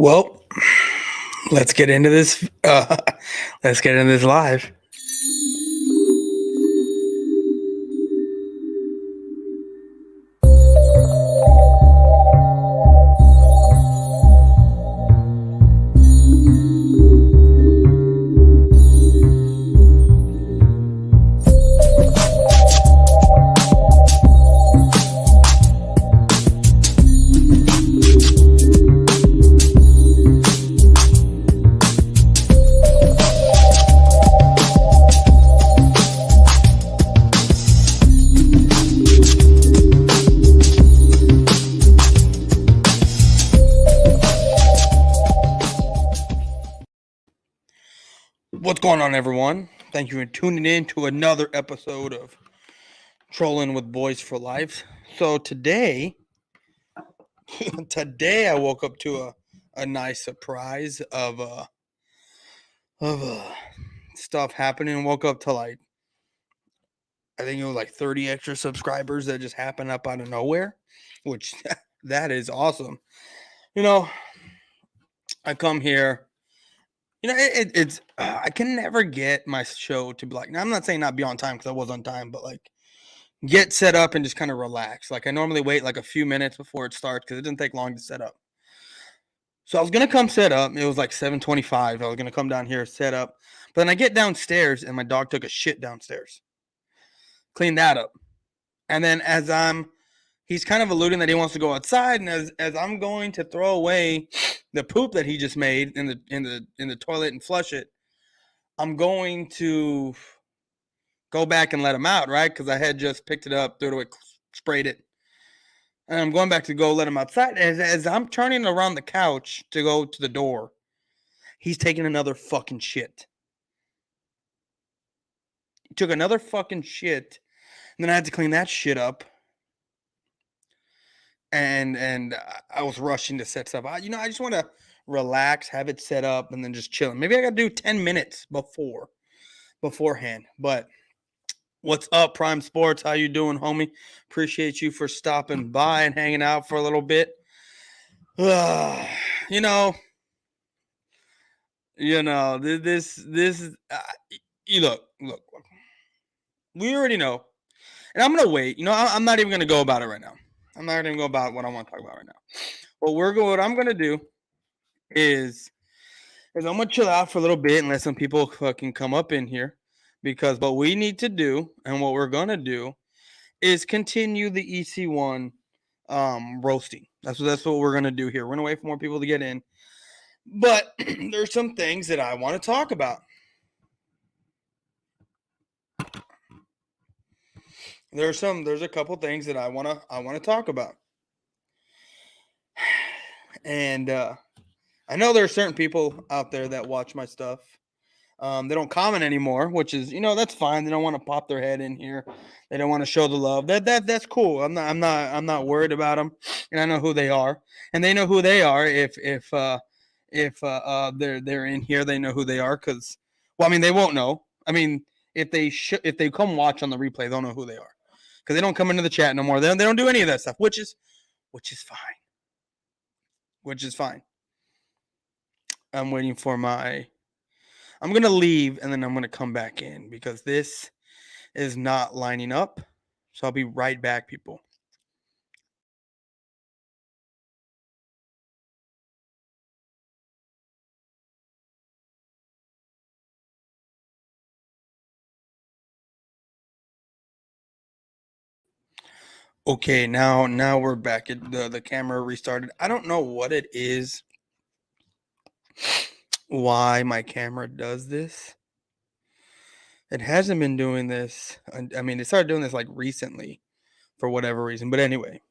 Well, let's get into this. Let's get into this live. What's going on, everyone? Thank you for tuning in to another episode of Trolling with Boyz4Life. So today I woke up to a nice surprise of stuff happening. Woke up to I think it was like 30 extra subscribers that just happened up out of nowhere, which that is awesome. I come here. It's I can never get my show to be like. Now, I'm not saying not be on time because I was on time, but get set up and just kind of relax. I normally wait like a few minutes before it starts because it doesn't take long to set up. So I was gonna come set up. It was like 7:25. I was gonna come down here set up, but then I get downstairs and my dog took a shit downstairs. Clean that up, and then he's kind of alluding that he wants to go outside, and as I'm going to throw away the poop that he just made in the toilet and flush it, I'm going to go back and let him out, right? Because I had just picked it up, threw it away, sprayed it, and I'm going back to go let him outside. As I'm turning around the couch to go to the door, he's taking another fucking shit. He took another fucking shit, and then I had to clean that shit up. And I was rushing to set stuff. I just want to relax, have it set up, and then just chilling. Maybe I got to do 10 minutes beforehand. But what's up, Prime Sports? How you doing, homie? Appreciate you for stopping by and hanging out for a little bit. This look. We already know, and I'm gonna wait. I'm not even gonna go about it right now. I'm not going to go about what I want to talk about right now. What I'm going to do is I'm going to chill out for a little bit and let some people fucking come up in here, because what we need to do and what we're going to do is continue the EC1 roasting. That's what we're going to do here. We're going to wait for more people to get in. But there's some things that I want to talk about. There's a couple things that I want to talk about. And I know there are certain people out there that watch my stuff. They don't comment anymore, which is, that's fine. They don't want to pop their head in here. They don't want to show the love. That's cool. I'm not worried about them, and I know who they are, and they know who they are. If they're in here, they know who they are. Because, they won't know. If they come watch on the replay, they'll know who they are, because they don't come into the chat no more. They don't do any of that stuff, which is fine. Which is fine. I'm waiting for I'm going to leave, and then I'm going to come back in, because this is not lining up. So I'll be right back, people. Okay, now we're back. The camera restarted. I don't know what it is, why my camera does this. It hasn't been doing this. It started doing this recently for whatever reason. But anyway,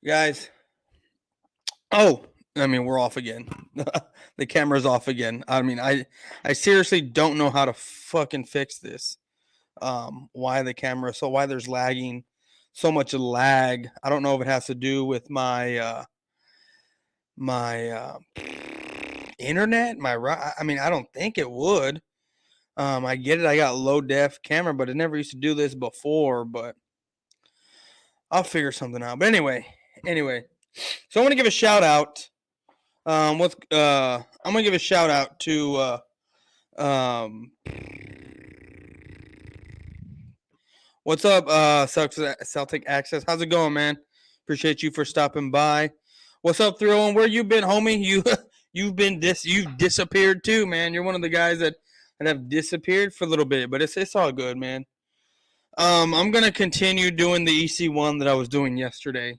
guys. Oh, we're off again. The camera's off again. I seriously don't know how to fucking fix this. Why there's lagging, so much lag. I don't know if it has to do with my internet. I don't think it would. I get it. I got low def camera, but it never used to do this before. But I'll figure something out. But anyway, So I want to give a shout out. I'm gonna give a shout out to what's up, Celtic Access? How's it going, man? Appreciate you for stopping by. What's up, Thrill? And where you been, homie? You've disappeared too, man. You're one of the guys that have disappeared for a little bit, but it's all good, man. I'm gonna continue doing the EC1 that I was doing yesterday.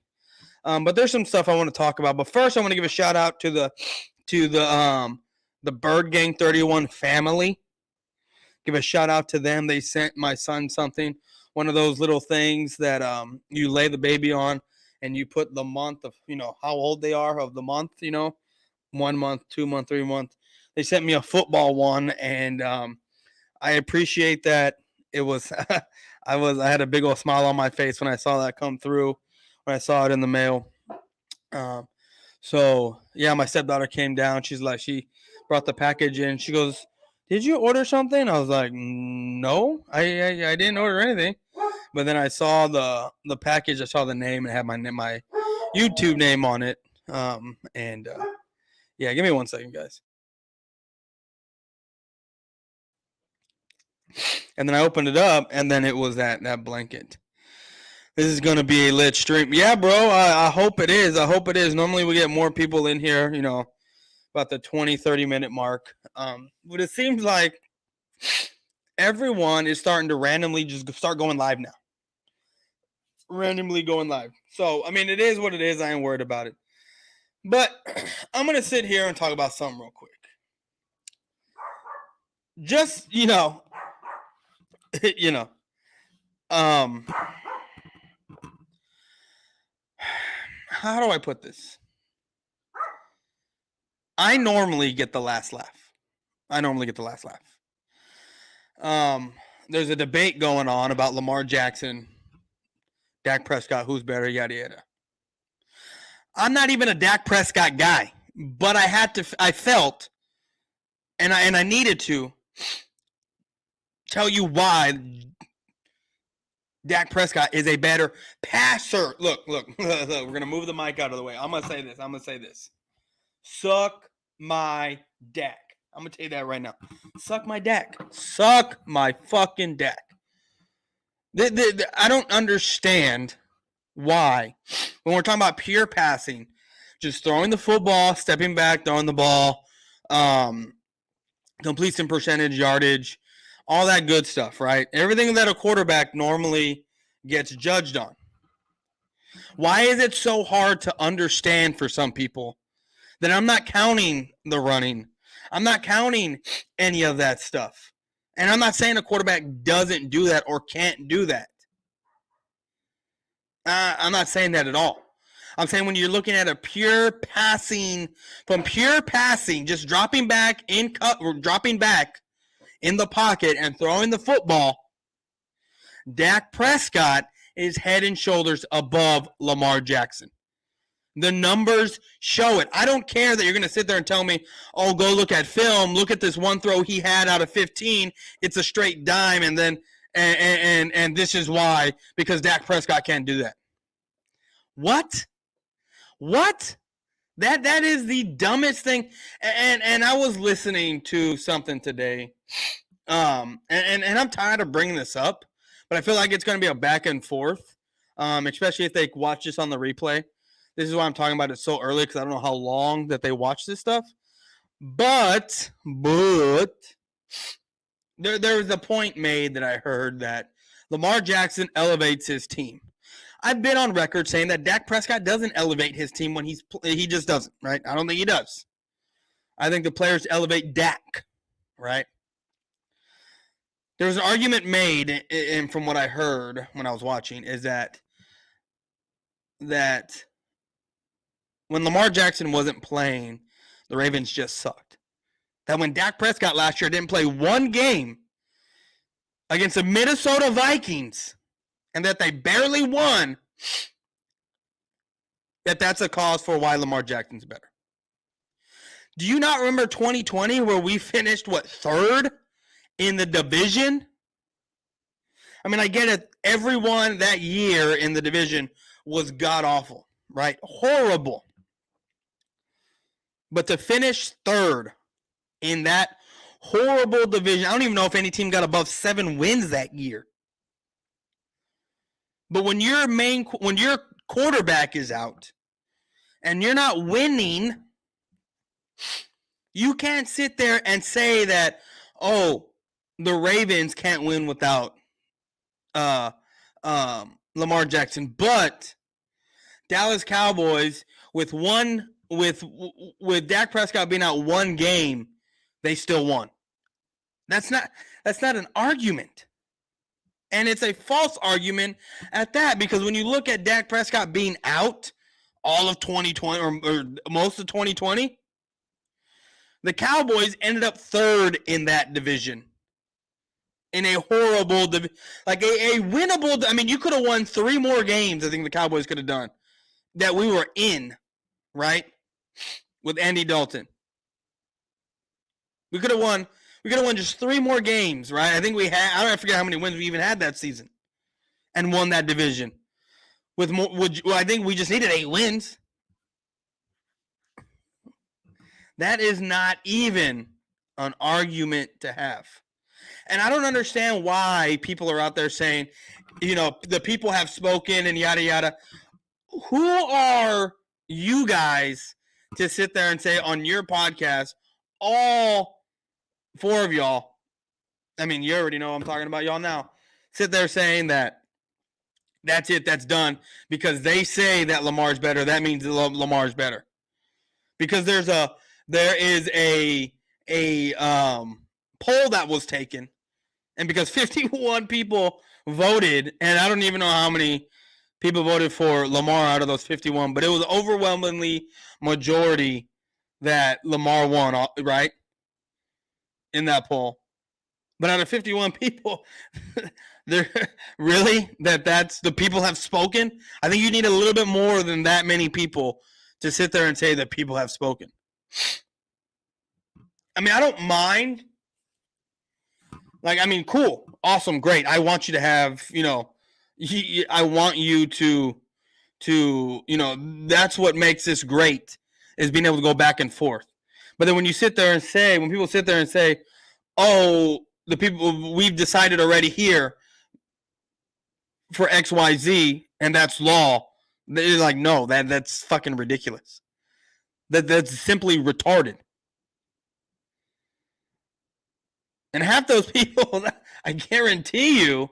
But there's some stuff I want to talk about. But first, I want to give a shout out to the Bird Gang 31 family. Give a shout out to them. They sent my son something, one of those little things that you lay the baby on, and you put the month of how old they are of the month. 1 month, 2 month, 3 month. They sent me a football one, and I appreciate that. It was I had a big old smile on my face when I saw that come through, when I saw it in the mail. So yeah, my stepdaughter came down. She brought the package in. She goes, "Did you order something?" I was like, "No, I didn't order anything." But then I saw the package. I saw the name and it had my YouTube name on it. Yeah, give me 1 second, guys. And then I opened it up, and then it was that blanket. This is going to be a lit stream. Yeah, bro, I hope it is. I hope it is. Normally we get more people in here, about the 20, 30-minute mark. But it seems like everyone is starting to randomly just start going live now. Randomly going live. So, I mean, it is what it is. I ain't worried about it. But I'm going to sit here and talk about something real quick. Just, how do I put this? I normally get the last laugh. There's a debate going on about Lamar Jackson, Dak Prescott, who's better, yada yada. I'm not even a Dak Prescott guy, but I felt, and I needed to tell you why Dak Prescott is a better passer. Look, we're going to move the mic out of the way. I'm going to say this. Suck my Dak. I'm going to tell you that right now. Suck my Dak. Suck my fucking Dak. I don't understand why, when we're talking about pure passing, just throwing the football, stepping back, throwing the ball, completion percentage, yardage, all that good stuff, right? Everything that a quarterback normally gets judged on. Why is it so hard to understand for some people that I'm not counting the running? I'm not counting any of that stuff. And I'm not saying a quarterback doesn't do that or can't do that. I'm not saying that at all. I'm saying when you're looking at a pure passing, just dropping back in the pocket and throwing the football, Dak Prescott is head and shoulders above Lamar Jackson. The numbers show it. I don't care that you're going to sit there and tell me, oh, go look at film. Look at this one throw he had out of 15. It's a straight dime, and then and this is why, because Dak Prescott can't do that. What? That is the dumbest thing. And I was listening to something today. And I'm tired of bringing this up, but I feel like it's going to be a back and forth, especially if they watch this on the replay. This is why I'm talking about it so early, because I don't know how long that they watch this stuff. But there was a point made that I heard that Lamar Jackson elevates his team. I've been on record saying that Dak Prescott doesn't elevate his team when he just doesn't, right? I don't think he does. I think the players elevate Dak, right? There was an argument made, and from what I heard when I was watching, is that when Lamar Jackson wasn't playing, the Ravens just sucked. That when Dak Prescott last year didn't play one game against the Minnesota Vikings, and that they barely won, that's a cause for why Lamar Jackson's better. Do you not remember 2020 where we finished, third in the division? I mean, I get it. Everyone that year in the division was god-awful, right? Horrible. But to finish third in that horrible division, I don't even know if any team got above 7 wins that year. But when your quarterback is out and you're not winning, you can't sit there and say that, oh, the Ravens can't win without Lamar Jackson. But Dallas Cowboys, with Dak Prescott being out one game, they still won. That's not an argument. And it's a false argument at that, because when you look at Dak Prescott being out all of 2020 or most of 2020, the Cowboys ended up third in that division. In a horrible, like a winnable, I mean, you could have won 3 more games, I think the Cowboys could have done, that we were in, right? With Andy Dalton. We could have won just 3 more games, right? I think we had, I forget how many wins we even had that season, and won that division. I think we just needed 8 wins. That is not even an argument to have. And I don't understand why people are out there saying, the people have spoken and yada, yada. Who are you guys to sit there and say on your podcast, all 4 of y'all, I mean, you already know I'm talking about y'all now, sit there saying that that's it, that's done, because they say that Lamar's better, that means Lamar's better. Because there is a poll that was taken, and because 51 people voted, and I don't even know how many people voted for Lamar out of those 51, but it was overwhelmingly majority that Lamar won, right? In that poll. But out of 51 people, that's the people have spoken? I think you need a little bit more than that many people to sit there and say that people have spoken. I mean, I don't mind. Like, I mean, cool, awesome, great. I want you to have, I want you to, that's what makes this great, is being able to go back and forth. But then when people sit there and say, oh, the people, we've decided already here for XYZ, and that's law, they're like, no, that's fucking ridiculous. That's simply retarded. And half those people, I guarantee you,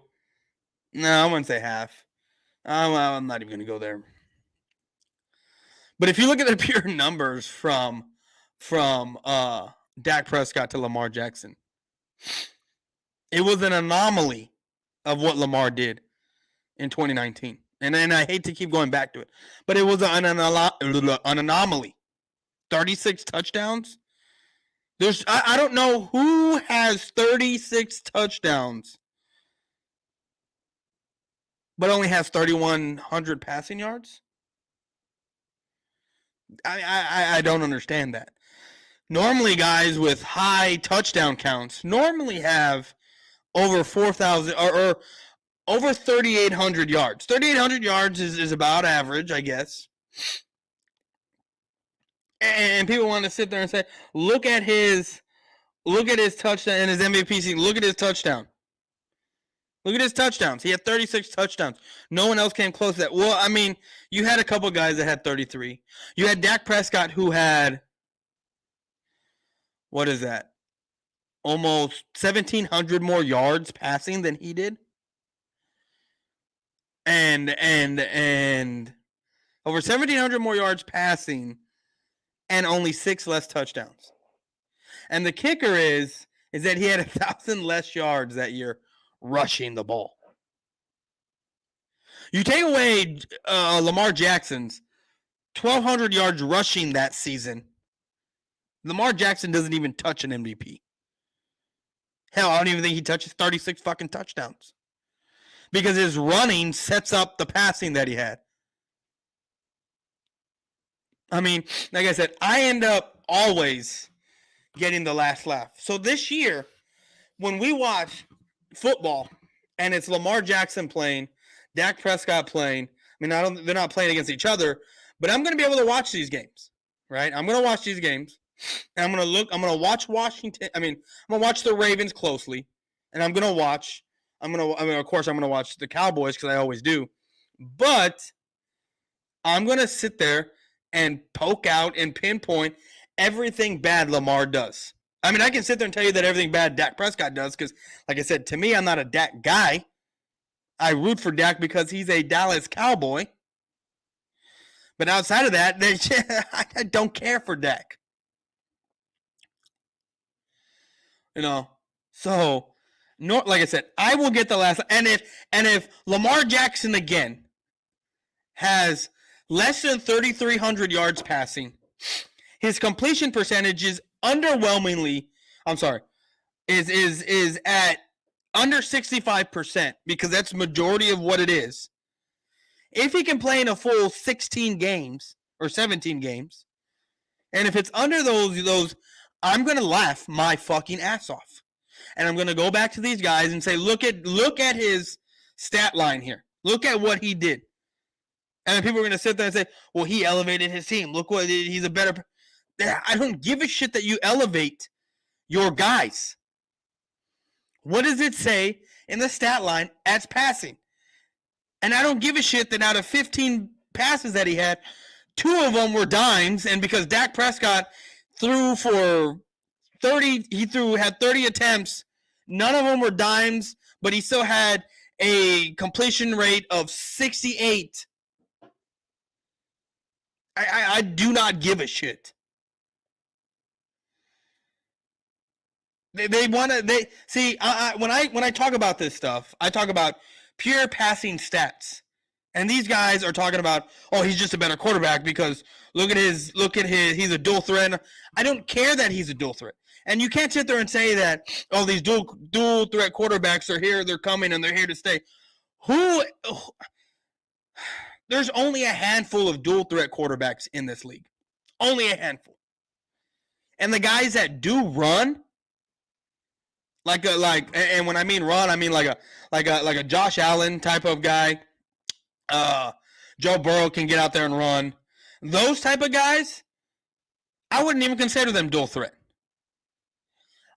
no, I wouldn't say half. I'm not even going to go there. But if you look at the pure numbers from Dak Prescott to Lamar Jackson, it was an anomaly of what Lamar did in 2019. And I hate to keep going back to it, but it was an anomaly. 36 touchdowns. I don't know who has 36 touchdowns, but only has 3,100 passing yards. I don't understand that. Normally, guys with high touchdown counts normally have over 4,000 or over 3,800 yards. 3,800 yards is about average, I guess. And people want to sit there and say, look at his touchdown and his MVP season. Look at his touchdown. Look at his touchdowns. He had 36 touchdowns. No one else came close to that. Well, I mean, you had a couple guys that had 33. You had Dak Prescott, who had, what is that? Almost 1,700 more yards passing than he did. And over 1,700 more yards passing and only 6 less touchdowns. And the kicker is that he had 1,000 less yards that year rushing the ball. You take away Lamar Jackson's 1,200 yards rushing that season, Lamar Jackson doesn't even touch an MVP. Hell, I don't even think he touches 36 fucking touchdowns. Because his running sets up the passing that he had. I mean, like I said, I end up always getting the last laugh. So this year, when we watch football and it's Lamar Jackson playing, Dak Prescott playing, I mean, they're not playing against each other, But I'm going to be able to watch these games, right? I'm going to watch these games, and I'm going to watch Washington. I'm going to watch the Ravens closely, and of course, I'm going to watch the Cowboys because I always do. But I'm going to sit there and poke out and pinpoint everything bad Lamar does. I mean, I can sit there and tell you that everything bad Dak Prescott does because, like I said, to me, I'm not a Dak guy. I root for Dak because he's a Dallas Cowboy. But outside of that, I don't care for Dak. So, like I said, I will get the last. And if Lamar Jackson again has less than 3,300 yards passing, his completion percentage is underwhelmingly. I'm sorry, is at under 65% because that's majority of what it is. If he can play in a full 16 games or 17 games, and if it's under those, I'm gonna laugh my fucking ass off, and I'm gonna go back to these guys and say, look at his stat line here. Look at what he did, and then people are gonna sit there and say, well, he elevated his team. Look what he's a better. I don't give a shit that you elevate your guys. What does it say in the stat line as passing? And I don't give a shit that out of 15 passes that he had, 2 of them were dimes, and because Dak Prescott threw for 30, had 30 attempts, none of them were dimes, but he still had a completion rate of 68. I do not give a shit. They want to. When I talk about this stuff, I talk about pure passing stats, and these guys are talking about, oh, he's just a better quarterback because look at his, he's a dual threat. I don't care that he's a dual threat, and you can't sit there and say that, oh, these dual threat quarterbacks are here, they're coming, and they're here to stay. There's only a handful of dual threat quarterbacks in this league, only a handful, and the guys that do run. And when I mean run, I mean like a Josh Allen type of guy. Joe Burrow can get out there and run. Those type of guys, I wouldn't even consider them dual threat.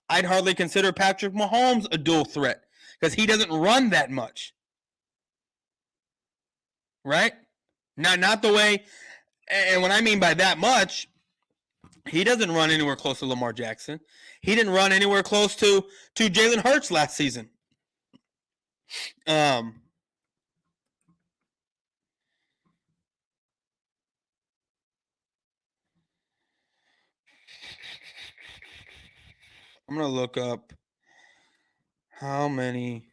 I'd hardly consider Patrick Mahomes a dual threat because he doesn't run that much. Right? Not the way, and what I mean by that much, he doesn't run anywhere close to Lamar Jackson. He didn't run anywhere close to Jalen Hurts last season. I'm going to look up how many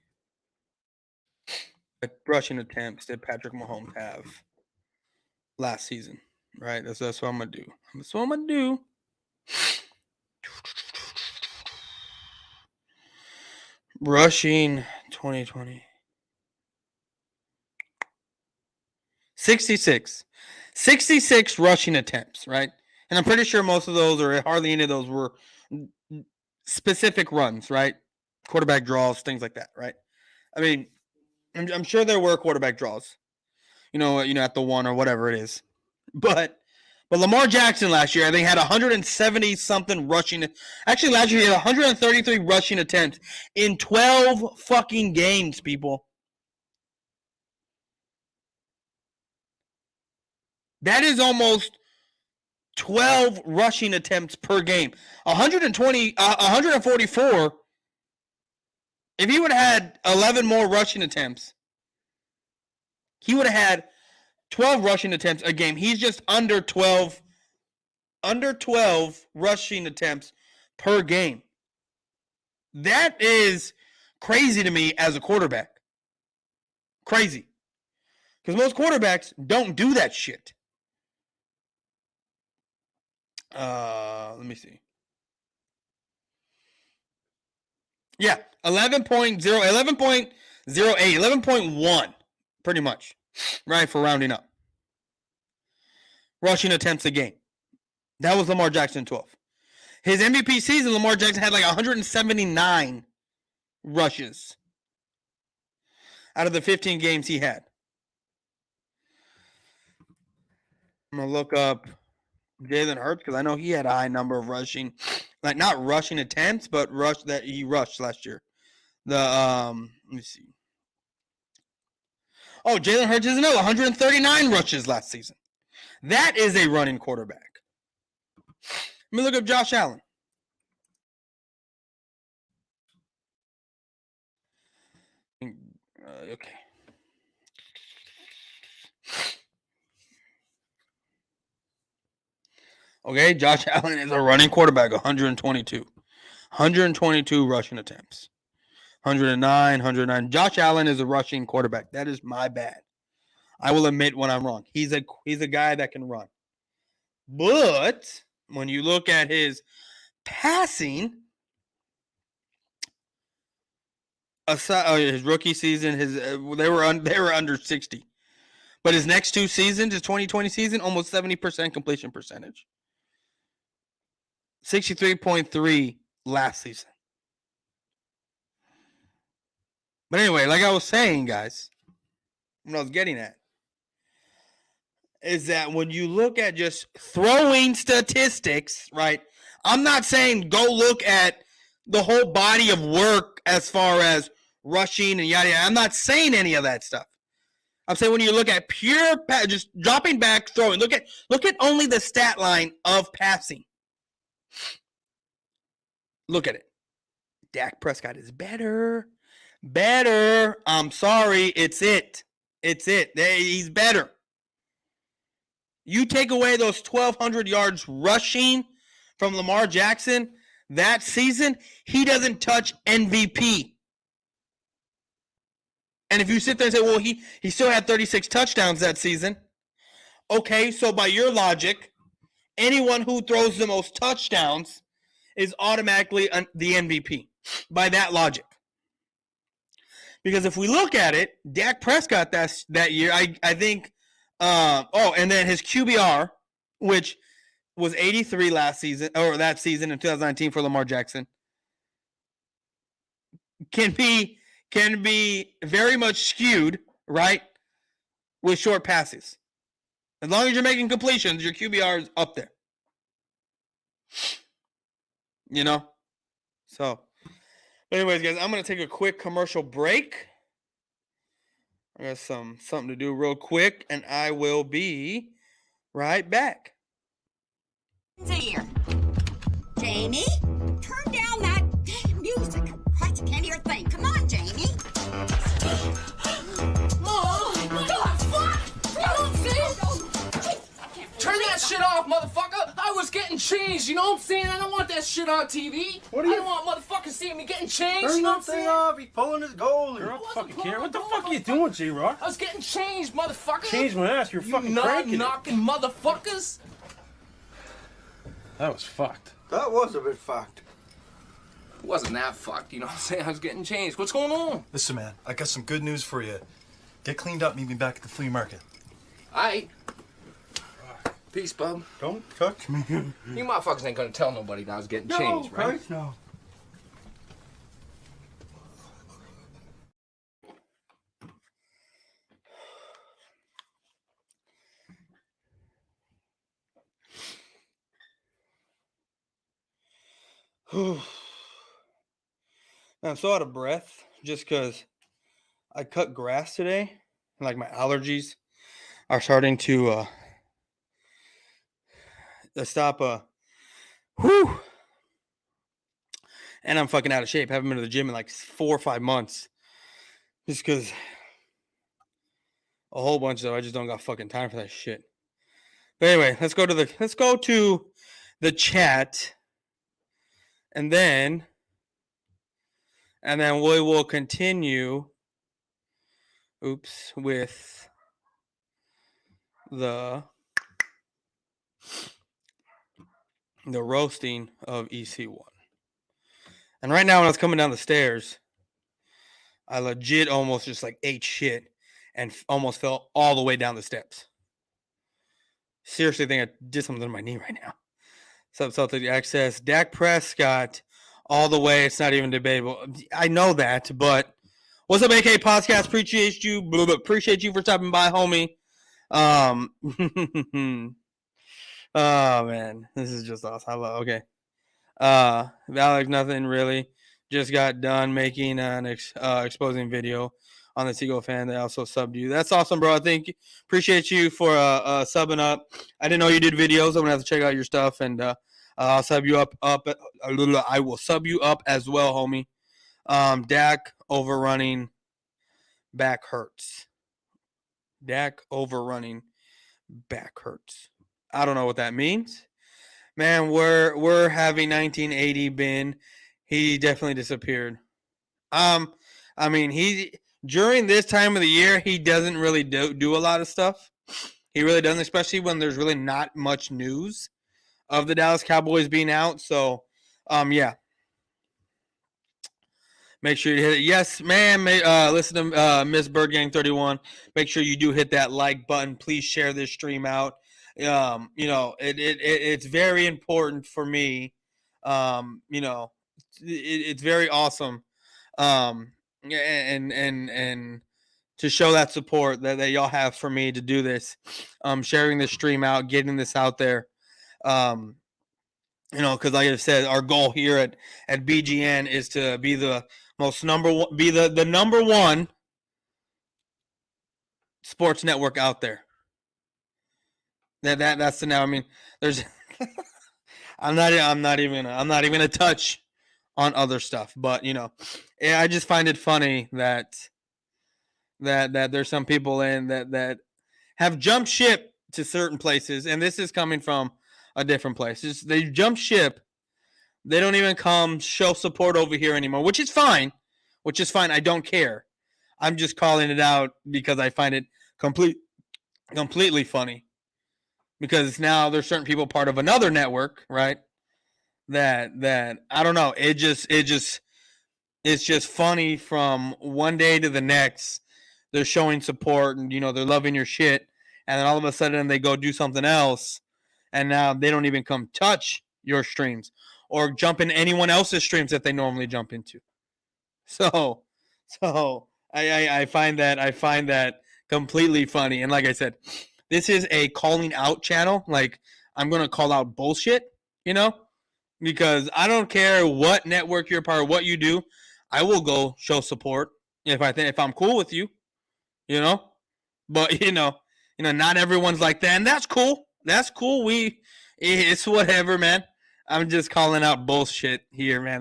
rushing attempts did Patrick Mahomes have last season. Right? That's what I'm going to do. That's what I'm going to do. Rushing 2020. 66 rushing attempts, right? And I'm pretty sure most of those, or hardly any of those, were specific runs, right? Quarterback draws, things like that, right? I mean, I'm sure there were quarterback draws, at the 1 or whatever it is. But Lamar Jackson last year, I think, had 170 something rushing. Actually, last year he had 133 rushing attempts in 12 fucking games, people. That is almost 12 rushing attempts per game. 144. If he would have had 11 more rushing attempts, he would have had 12 rushing attempts a game. He's just under 12 rushing attempts per game. That is crazy to me as a quarterback. Crazy. Because most quarterbacks don't do that shit. Let me see. Yeah, 11.0, 11.08, 11.1, pretty much, right, for rounding up. Rushing attempts a game. That was Lamar Jackson 12. His MVP season, Lamar Jackson had like 179 rushes out of the 15 games he had. I'm gonna look up Jalen Hurts because I know he had a high number of rushing, like not rushing attempts, but he rushed last year. Let me see. Oh, Jalen Hurts is another 139 rushes last season. That is a running quarterback. Let me look up Josh Allen. Okay. Okay, Josh Allen is a running quarterback, 122. 122 rushing attempts. 109, 109. Josh Allen is a rushing quarterback. That is my bad. I will admit when I'm wrong. He's a guy that can run. But when you look at his passing, his rookie season, they were under 60. But his next two seasons, his 2020 season, almost 70% completion percentage. 63.3 last season. But anyway, like I was saying, guys, what I was getting at is that when you look at just throwing statistics, right? I'm not saying go look at the whole body of work as far as rushing and yada yada. I'm not saying any of that stuff. I'm saying when you look at pure just dropping back, throwing. Look at only the stat line of passing. Look at it. Dak Prescott is better. I'm sorry. It's it. He's better. You take away those 1,200 yards rushing from Lamar Jackson that season, he doesn't touch MVP. And if you sit there and say, well, he still had 36 touchdowns that season. Okay, so by your logic, anyone who throws the most touchdowns is automatically the MVP by that logic. Because if we look at it, Dak Prescott that year, I think, and then his QBR, which was 83 last season, or that season in 2019 for Lamar Jackson, can be very much skewed, right, with short passes. As long as you're making completions, your QBR is up there. You know? So, anyways, guys, I'm going to take a quick commercial break. I got something to do real quick, and I will be right back. Here. Jamie, turn down that damn music. I can't hear a thing. Come on, Jamie. Oh, God, fuck! Turn that shit off, motherfucker! I was getting changed, you know what I'm saying? I don't want that shit on TV. I don't want motherfuckers seeing me getting changed, you know what I'm saying? Off. He's pulling his goalie. You're up fucking care. What the fuck are you doing, J-Rock? I was getting changed, motherfucker. Change my ass. You're fucking cranking knocking motherfuckers. That was fucked. That was a bit fucked. It wasn't that fucked, you know what I'm saying? I was getting changed. What's going on? Listen, man, I got some good news for you. Get cleaned up, meet me back at the flea market. Aight. Peace, bub. Don't touch me. You motherfuckers ain't gonna tell nobody that I was getting changed, right? Christ, no. I'm so out of breath just because I cut grass today. And like my allergies are starting to stop. And I'm fucking out of shape. Haven't been to the gym in like 4 or 5 months. Just because a whole bunch of I just don't got fucking time for that shit. But anyway, let's go to the chat. And then we will continue with the roasting of EC1. And right now when I was coming down the stairs, I legit almost just like ate shit and almost fell all the way down the steps. Seriously think I did something to my knee right now. Celtic access. Dak Prescott all the way. It's not even debatable. I know that, but what's up, AK Podcast? Appreciate you for stopping by, homie. Oh man, this is just awesome. I love. Okay. Alex, nothing really. Just got done making an exposing video on the Seagull fan. They also subbed you. That's awesome, bro. I think appreciate you for subbing up. I didn't know you did videos. I'm gonna have to check out your stuff, and I'll sub you up. I will sub you up as well, homie. Dak overrunning back hurts. Dak overrunning back hurts. I don't know what that means. Man, we're having 1980 been. He definitely disappeared. I mean, he during this time of the year, he doesn't really do a lot of stuff. He really doesn't, especially when there's really not much news of the Dallas Cowboys being out. So, yeah. Make sure you hit it. Yes, man. Listen to Miss Bird Gang 31. Make sure you do hit that like button. Please share this stream out. It's very important for me. It's very awesome. And to show that support that y'all have for me to do this. Sharing this stream out, getting this out there. Because like I said, our goal here at BGN is to be the most number one, be the number one sports network out there. That's the now. I mean, there's. I'm not even gonna touch on other stuff, but I just find it funny that there's some people that have jumped ship to certain places, and this is coming from a different place. They jump ship. They don't even come show support over here anymore, which is fine. I don't care. I'm just calling it out because I find it completely funny. Because now there's certain people part of another network, right? That I don't know. It's just funny from one day to the next. They're showing support and they're loving your shit, and then all of a sudden they go do something else, and now they don't even come touch your streams or jump in anyone else's streams that they normally jump into. So I find that completely funny. And like I said, this is a calling out channel. Like, I'm gonna call out bullshit, because I don't care what network you're a part of, what you do. I will go show support if I'm cool with you, But not everyone's like that, and that's cool. That's cool. It's whatever, man. I'm just calling out bullshit here, man.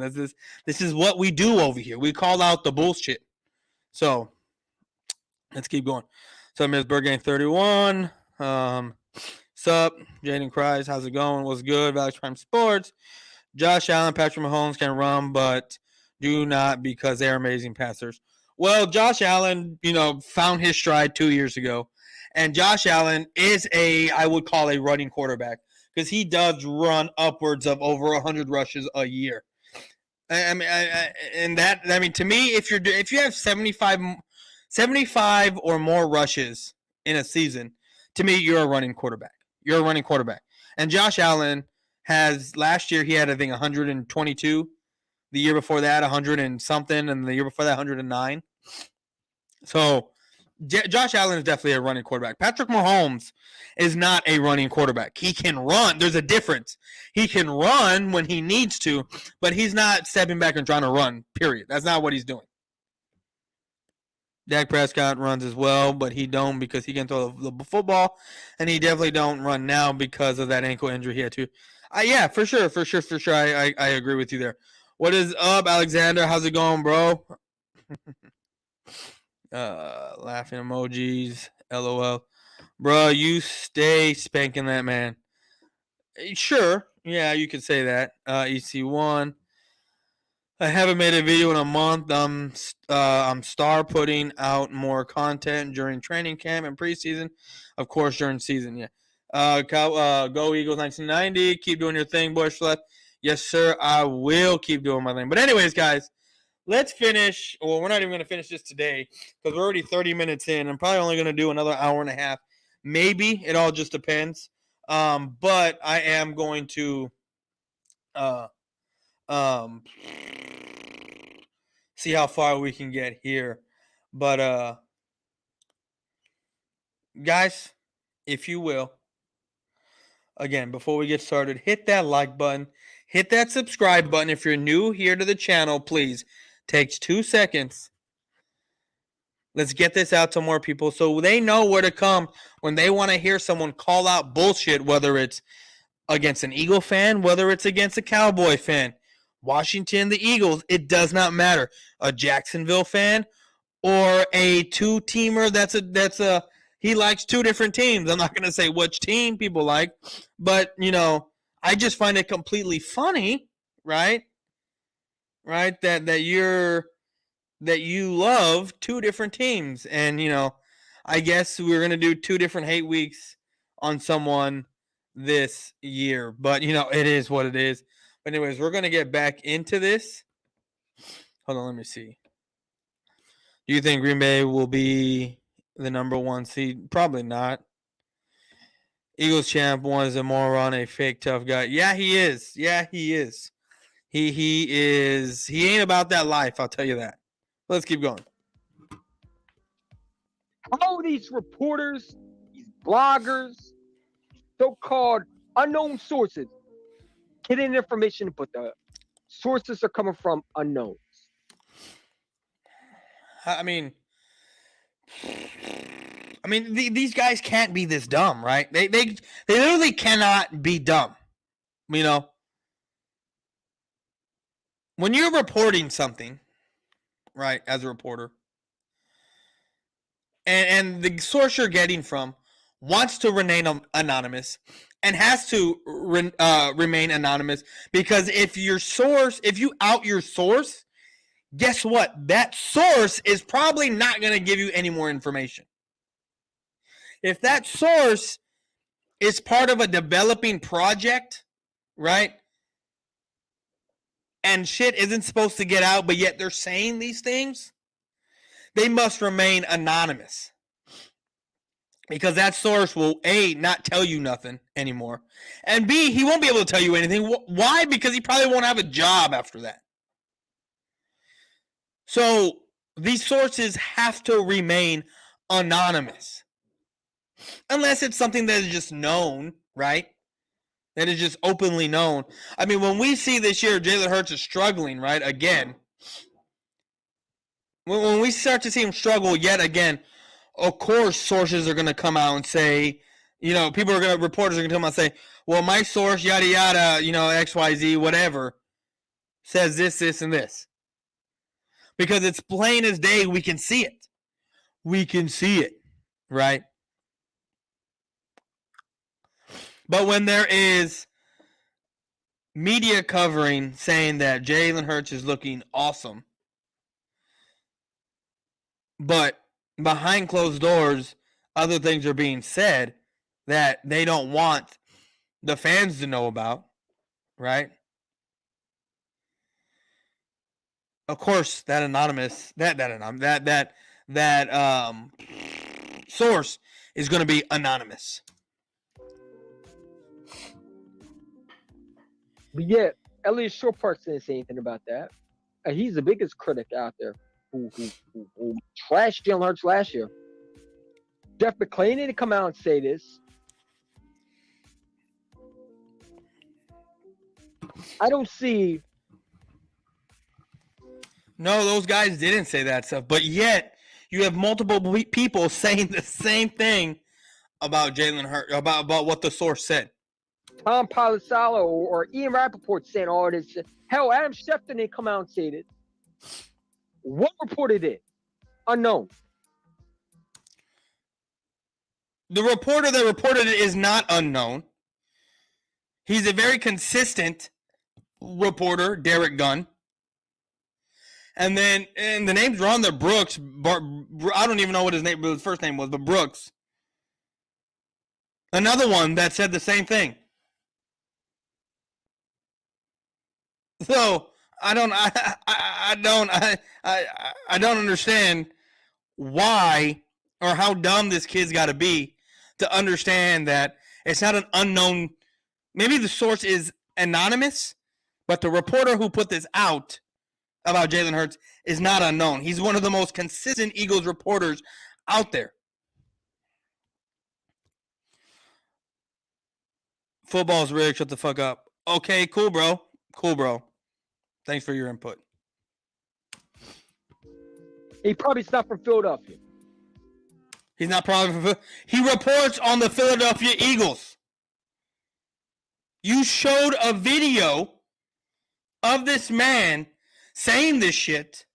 This is what we do over here. We call out the bullshit. So let's keep going. So Ms. Bergang 31. Sup, Jaden Cries, how's it going? What's good? Valley Prime Sports. Josh Allen, Patrick Mahomes can run, but do not because they are amazing passers. Well, Josh Allen, found his stride 2 years ago. And Josh Allen is I would call a running quarterback because he does run upwards of over 100 rushes a year. To me, if you have 75 or more rushes in a season, to me, you're a running quarterback. And Josh Allen last year, he had, I think, 122. The year before that, 100 and something. And the year before that, 109. So Josh Allen is definitely a running quarterback. Patrick Mahomes is not a running quarterback. He can run. There's a difference. He can run when he needs to, but he's not stepping back and trying to run, period. That's not what he's doing. Dak Prescott runs as well, but he don't because he can throw the football, and he definitely don't run now because of that ankle injury he had too. Yeah, for sure. I agree with you there. What is up, Alexander? How's it going, bro? Laughing emojis. LOL. Bro, you stay spanking that man. Sure. Yeah, you could say that. EC1. I haven't made a video in a month. I'm putting out more content during training camp and preseason. Of course, during season, yeah. Go Eagles 1990. Keep doing your thing, Boyz4Life. Yes, sir. I will keep doing my thing. But anyways, guys, let's finish. Well, we're not even going to finish this today because we're already 30 minutes in. I'm probably only going to do another hour and a half. Maybe. It all just depends. But I am going to see how far we can get here. But guys, if you will, Again, before we get started, hit that like button, hit that subscribe button. If you're new here to the channel, please, takes 2 seconds. Let's get this out to more people so they know where to come when they want to hear someone call out bullshit, whether it's against an Eagle fan, whether it's against a Cowboy fan, Washington, the Eagles, it does not matter. A Jacksonville fan or a two-teamer he likes two different teams. I'm not going to say which team people like, but, I just find it completely funny, right? Right? That you love two different teams. And, I guess we're going to do 2 different hate weeks on someone this year. But, it is what it is. But anyways, we're going to get back into this. Hold on, let me see. Do you think Green Bay will be the number 1 seed? Probably not. Eagles champ was a moron, a fake tough guy. Yeah, he is. Yeah, he is. He is. He ain't about that life, I'll tell you that. Let's keep going. How these reporters, these bloggers, so-called unknown sources getting information, but the sources are coming from unknowns. I mean, these guys can't be this dumb, right? They literally cannot be dumb. When you're reporting something, right, as a reporter, and the source you're getting from wants to remain anonymous and has to remain anonymous, because if you out your source, guess what? That source is probably not going to give you any more information. If that source is part of a developing project, right? And shit isn't supposed to get out, but yet they're saying these things, they must remain anonymous. Because that source will, A, not tell you nothing anymore. And B, he won't be able to tell you anything. Why? Because he probably won't have a job after that. So these sources have to remain anonymous. Unless it's something that is just known, right? That is just openly known. I mean, when we see this year Jalen Hurts is struggling, right, again. When we start to see him struggle yet again, of course sources are going to come out and say, reporters are going to come out and say, well, my source, yada, yada, XYZ, whatever, says this, and this. Because it's plain as day, we can see it. We can see it, right? But when there is media covering saying that Jalen Hurts is looking awesome, but behind closed doors, other things are being said that they don't want the fans to know about, right? Of course, that source is going to be anonymous. But yet, Elliot Shortpark didn't say anything about that. He's the biggest critic out there who trashed Jalen Hurts last year. Jeff McClain didn't come out and say this. I don't see. No, those guys didn't say that stuff. But yet, you have multiple people saying the same thing about Jalen Hurts, about what the source said. Tom Palisalo or Ian Rappaport saying all this shit. Hell, Adam Schefter didn't come out and say this. What reported it? Unknown. The reporter that reported it is not unknown. He's a very consistent reporter, Derek Gunn. And the name's wrong there, Brooks. I don't even know what his first name was, but Brooks. Another one that said the same thing. So I don't understand why or how dumb this kid's got to be to understand that it's not an unknown. Maybe the source is anonymous, but the reporter who put this out about Jalen Hurts is not unknown. He's one of the most consistent Eagles reporters out there. Football's rigged. Shut the fuck up. Okay, cool, bro. Cool, bro. Thanks for your input. He probably not from Philadelphia. He's not probably. He reports on the Philadelphia Eagles. You showed a video of this man saying this shit.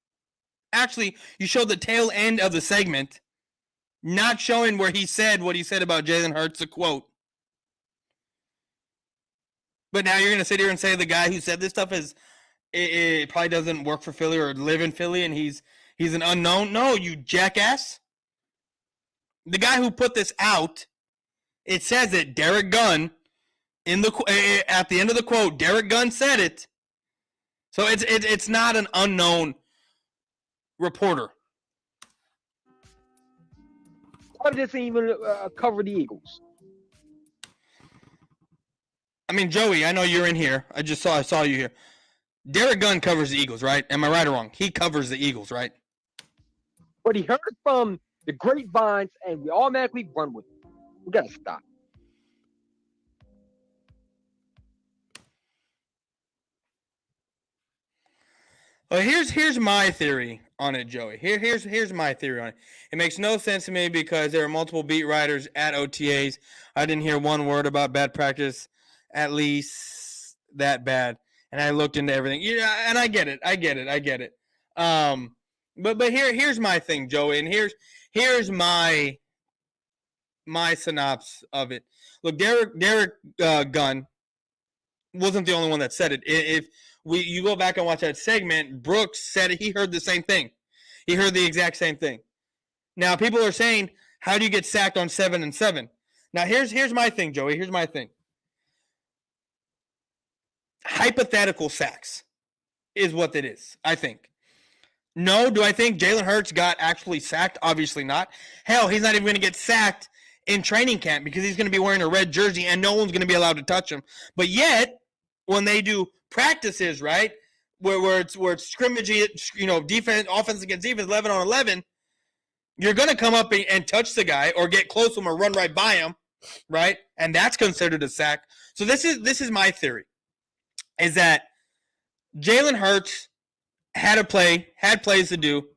Actually, you showed the tail end of the segment, not showing where he said what he said about Jalen Hurts, a quote. But now you're going to sit here and say the guy who said this stuff it probably doesn't work for Philly or live in Philly and he's an unknown? No, you jackass. The guy who put this out, it says it, Derek Gunn, at the end of the quote, Derek Gunn said it. So it's not an unknown reporter. Why doesn't even cover the Eagles? I mean, Joey, I know you're in here. I saw you here. Derek Gunn covers the Eagles, right? Am I right or wrong? He covers the Eagles, right? But he heard from the grapevines, and we automatically run with it. We gotta stop. Well, here's my theory on it, Joey. Here's my theory on it. It makes no sense to me because there are multiple beat writers at OTAs. I didn't hear one word about bad practice, at least that bad. And I looked into everything. Yeah, and I get it. But here's my thing, Joey, and here's my synopsis of it. Look, Derek Gunn wasn't the only one that said it. If you go back and watch that segment, Brooks said he heard the same thing. He heard the exact same thing. Now people are saying, how do you get sacked on 7 and 7? Now here's my thing, Joey. Here's my thing. Hypothetical sacks is what it is, I think. No, do I think Jalen Hurts got actually sacked? Obviously not. Hell, he's not even going to get sacked in training camp because he's going to be wearing a red jersey and no one's going to be allowed to touch him. But yet, when they do practices, right, where it's scrimmaging, defense, offense against defense, 11 on 11, you're going to come up and touch the guy or get close to him or run right by him, right? And that's considered a sack. So this is my theory, is that Jalen Hurts had plays to do,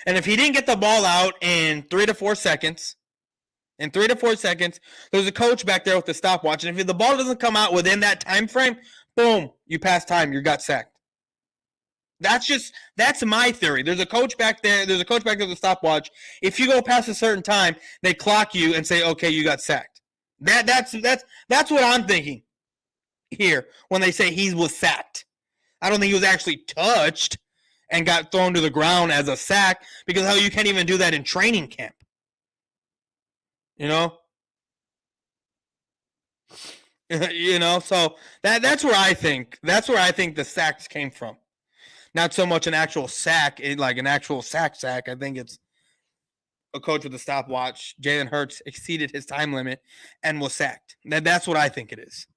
and if he didn't get the ball out in 3 to 4 seconds, there's a coach back there with the stopwatch, and if the ball doesn't come out within that time frame, boom, you passed time, you got sacked. That's my theory. There's a coach back there with the stopwatch. If you go past a certain time, they clock you and say, okay, you got sacked. That's what I'm thinking here when they say he was sacked. I don't think he was actually touched and got thrown to the ground as a sack because hell, you can't even do that in training camp. So that's where I think the sacks came from. Not so much an actual sack, like an actual sack. I think it's a coach with a stopwatch. Jalen Hurts exceeded his time limit and was sacked. That's what I think it is.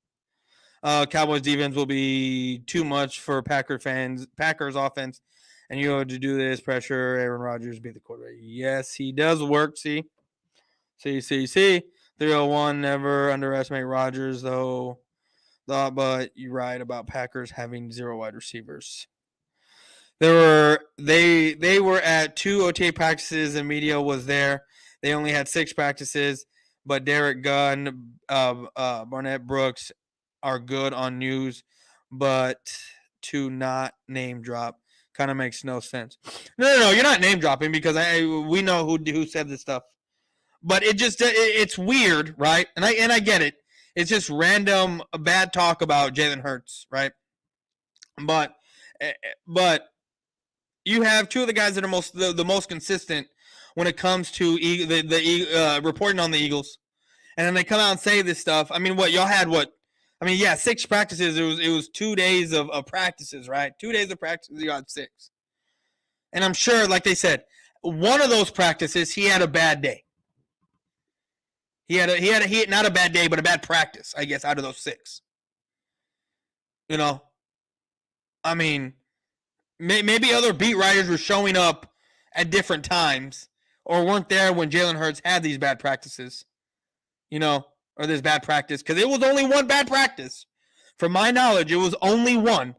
Cowboys defense will be too much for Packers offense, and you have to do this pressure. Aaron Rodgers be the quarterback. Yes, he does work. See. 301. Never underestimate Rodgers, though. But you're right about Packers having 0 wide receivers. They were at 2 OTA practices and media was there. They only had 6 practices, but Derek Gunn, Barnett Brooks are good on news, but to not name drop kind of makes no sense. No, you're not name dropping because we know who said this stuff. But it's weird, right? And I get it. It's just random bad talk about Jalen Hurts, right? But you have 2 of the guys that are the most consistent when it comes to the reporting on the Eagles, and then they come out and say this stuff. I mean, y'all had 6 practices. It was 2 days of practices, right? 2 days of practices. You got 6, and I'm sure, like they said, one of those practices he had a bad day. He had not a bad day, but a bad practice, I guess, out of those 6. I mean, maybe other beat writers were showing up at different times or weren't there when Jalen Hurts had these bad practices. or this bad practice, because it was only one bad practice. From my knowledge, it was only one.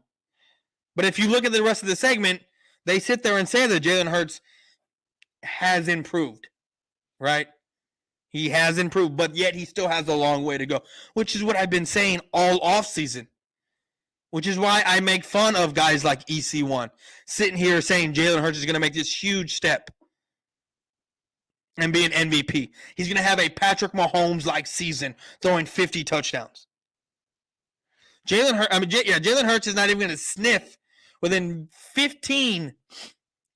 But if you look at the rest of the segment, they sit there and say that Jalen Hurts has improved, right? He has improved, but yet he still has a long way to go, which is what I've been saying all offseason, which is why I make fun of guys like EC1 sitting here saying Jalen Hurts is going to make this huge step and be an MVP. He's going to have a Patrick Mahomes-like season throwing 50 touchdowns. Jalen Hurts is not even going to sniff within 15,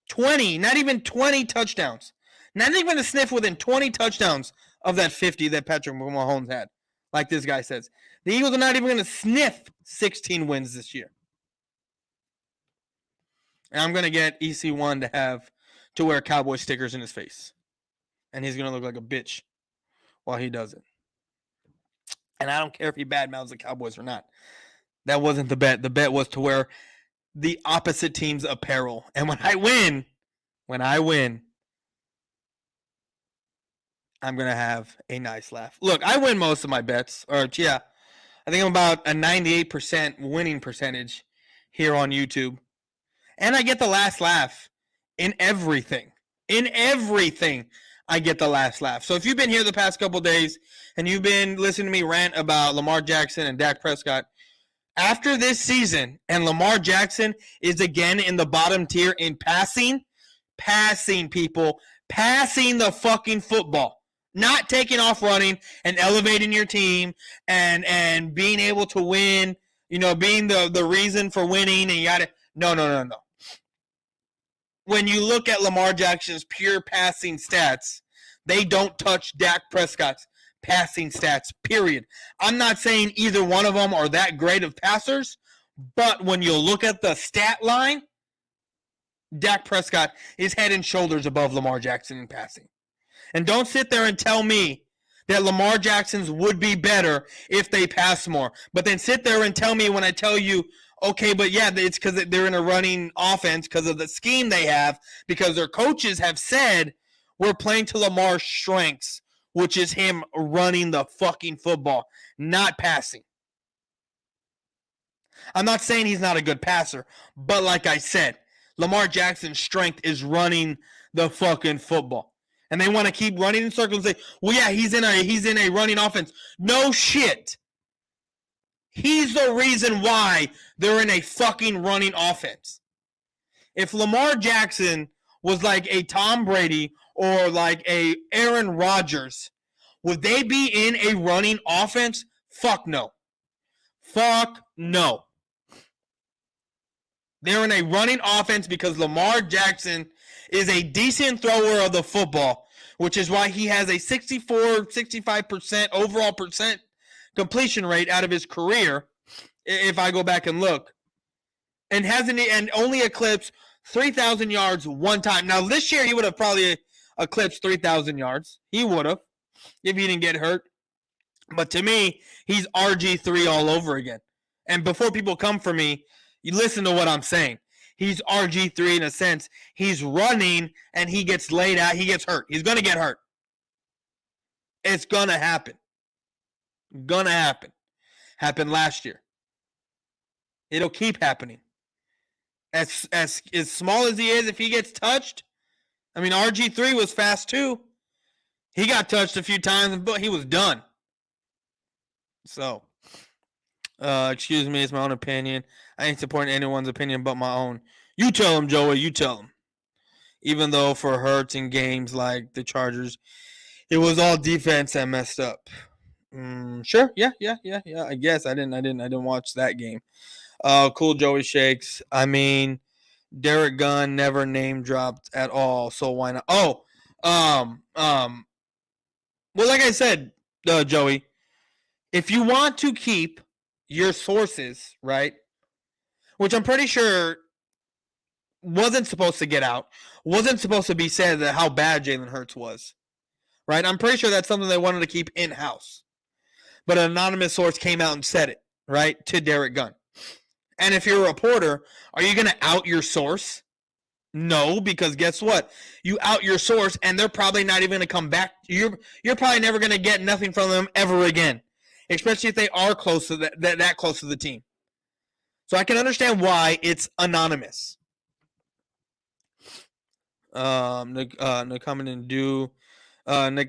20, not even 20 touchdowns. Not even going to sniff within 20 touchdowns of that 50 that Patrick Mahomes had, like this guy says. The Eagles are not even going to sniff 16 wins this year. And I'm going to get EC1 to wear Cowboy stickers in his face. And he's going to look like a bitch while he does it. And I don't care if he badmouths the Cowboys or not. That wasn't the bet. The bet was to wear the opposite team's apparel. And when I win, I'm going to have a nice laugh. Look, I win most of my bets. I think I'm about a 98% winning percentage here on YouTube. And I get the last laugh in everything. In everything, I get the last laugh. So if you've been here the past couple days and you've been listening to me rant about Lamar Jackson and Dak Prescott, after this season and Lamar Jackson is again in the bottom tier in passing people, passing the fucking football. Not taking off running and elevating your team and being able to win, being the reason for winning and you gotta no. When you look at Lamar Jackson's pure passing stats, they don't touch Dak Prescott's passing stats, period. I'm not saying either one of them are that great of passers, but when you look at the stat line, Dak Prescott is head and shoulders above Lamar Jackson in passing. And don't sit there and tell me that Lamar Jackson's would be better if they pass more. But then sit there and tell me when I tell you, okay, but yeah, it's because they're in a running offense because of the scheme they have, because their coaches have said we're playing to Lamar's strengths, which is him running the fucking football, not passing. I'm not saying he's not a good passer, but like I said, Lamar Jackson's strength is running the fucking football. And they want to keep running in circles and say, well, yeah, he's in a running offense. No shit. He's the reason why they're in a fucking running offense. If Lamar Jackson was like a Tom Brady or like a Aaron Rodgers, would they be in a running offense? Fuck no. Fuck no. They're in a running offense because Lamar Jackson is a decent thrower of the football, which is why he has a 65% overall percent completion rate out of his career, if I go back and look, and only eclipsed 3,000 yards one time. Now, this year he would have probably eclipsed 3,000 yards. He would have if he didn't get hurt. But to me, he's RG3 all over again. And before people come for me, you listen to what I'm saying. He's RG3 in a sense. He's running and he gets laid out. He gets hurt. He's going to get hurt. It's going to happen. Gonna happen. Happened last year. It'll keep happening. As small as he is, if he gets touched, I mean, RG3 was fast too. He got touched a few times, but he was done. So, excuse me, it's my own opinion. I ain't supporting anyone's opinion but my own. You tell him, Joey. You tell him. Even though for Hurts in games like the Chargers, it was all defense that messed up. Sure. Yeah. I guess I didn't watch that game. Cool. Joey Shakes. I mean, Derek Gunn never name dropped at all. So why not? Oh, well, like I said, Joey, if you want to keep your sources, right, which I'm pretty sure wasn't supposed to get out, wasn't supposed to be said that how bad Jalen Hurts was, right? I'm pretty sure that's something they wanted to keep in-house. But an anonymous source came out and said it, right, to Derek Gunn. And if you're a reporter, are you going to out your source? No, because guess what? You out your source, and they're probably not even going to come back. You're probably never going to get nothing from them ever again, especially if they are close to that close to the team. So I can understand why it's anonymous. Coming and do, and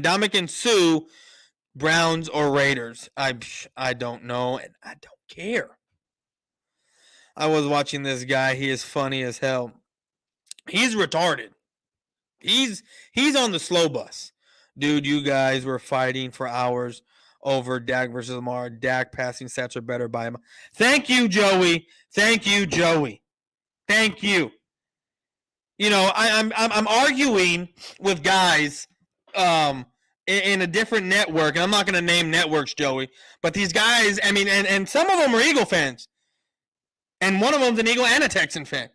Dominic Sue, Browns or Raiders. I don't know, and I don't care. I was watching this guy. He is funny as hell. He's retarded. He's on the slow bus. Dude, you guys were fighting for hours over Dak versus Lamar. Dak passing stats are better by him. Thank you, Joey. Thank you, Joey. Thank you. You know, I'm arguing with guys in a different network, and I'm not going to name networks, Joey, but these guys, I mean, and some of them are Eagle fans, and one of them's an Eagle and a Texan fan.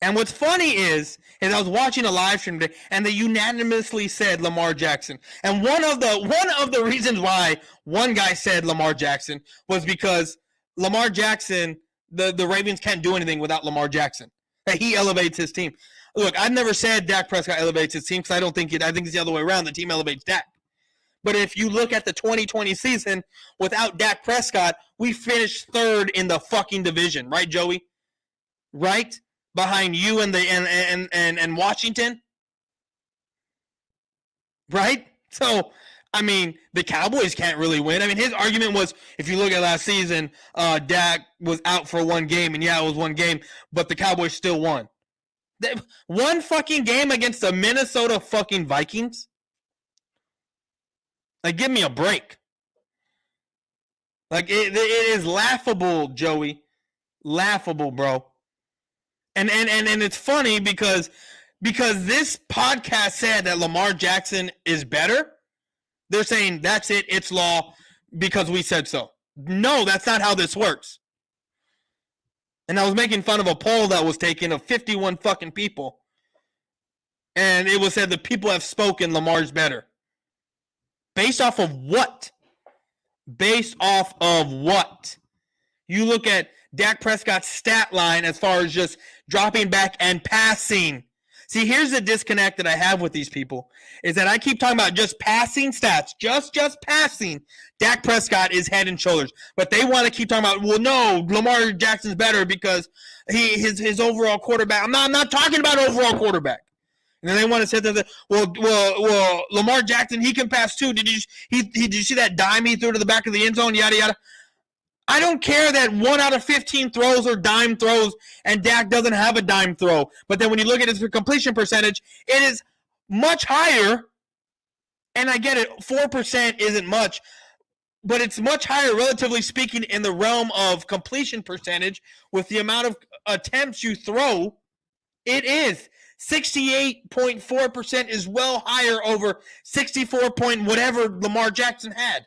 And what's funny is I was watching a live stream today, and they unanimously said Lamar Jackson. And one of the reasons why one guy said Lamar Jackson was because Lamar Jackson, the Ravens can't do anything without Lamar Jackson. That he elevates his team. Look, I've never said Dak Prescott elevates his team because I don't think it. I think it's the other way around. The team elevates Dak. But if you look at the 2020 season, without Dak Prescott, we finished third in the fucking division, right, Joey? Right? Behind you and Washington, right? So, I mean, the Cowboys can't really win. I mean, his argument was, if you look at last season, Dak was out for one game, and yeah, it was one game, but the Cowboys still won. One fucking game against the Minnesota fucking Vikings? Like, give me a break. Like, it is laughable, Joey. Laughable, bro. And it's funny because this podcast said that Lamar Jackson is better. They're saying that's it, it's law because we said so. No, that's not how this works. And I was making fun of a poll that was taken of 51 fucking people. And it was said the people have spoken, Lamar's better. Based off of what? Based off of what? You look at Dak Prescott's stat line as far as just dropping back and passing. See, here's the disconnect that I have with these people, is that I keep talking about just passing stats, just passing. Dak Prescott is head and shoulders. But they want to keep talking about, well, no, Lamar Jackson's better because his overall quarterback. I'm not talking about overall quarterback. And then they want to say that, well, Lamar Jackson, he can pass too. Did you see that dime he threw to the back of the end zone? Yada, yada. I don't care that 1 out of 15 throws are dime throws and Dak doesn't have a dime throw. But then when you look at his completion percentage, it is much higher. And I get it, 4% isn't much, but it's much higher, relatively speaking, in the realm of completion percentage with the amount of attempts you throw. It is. 68.4% is well higher over 64 point whatever Lamar Jackson had.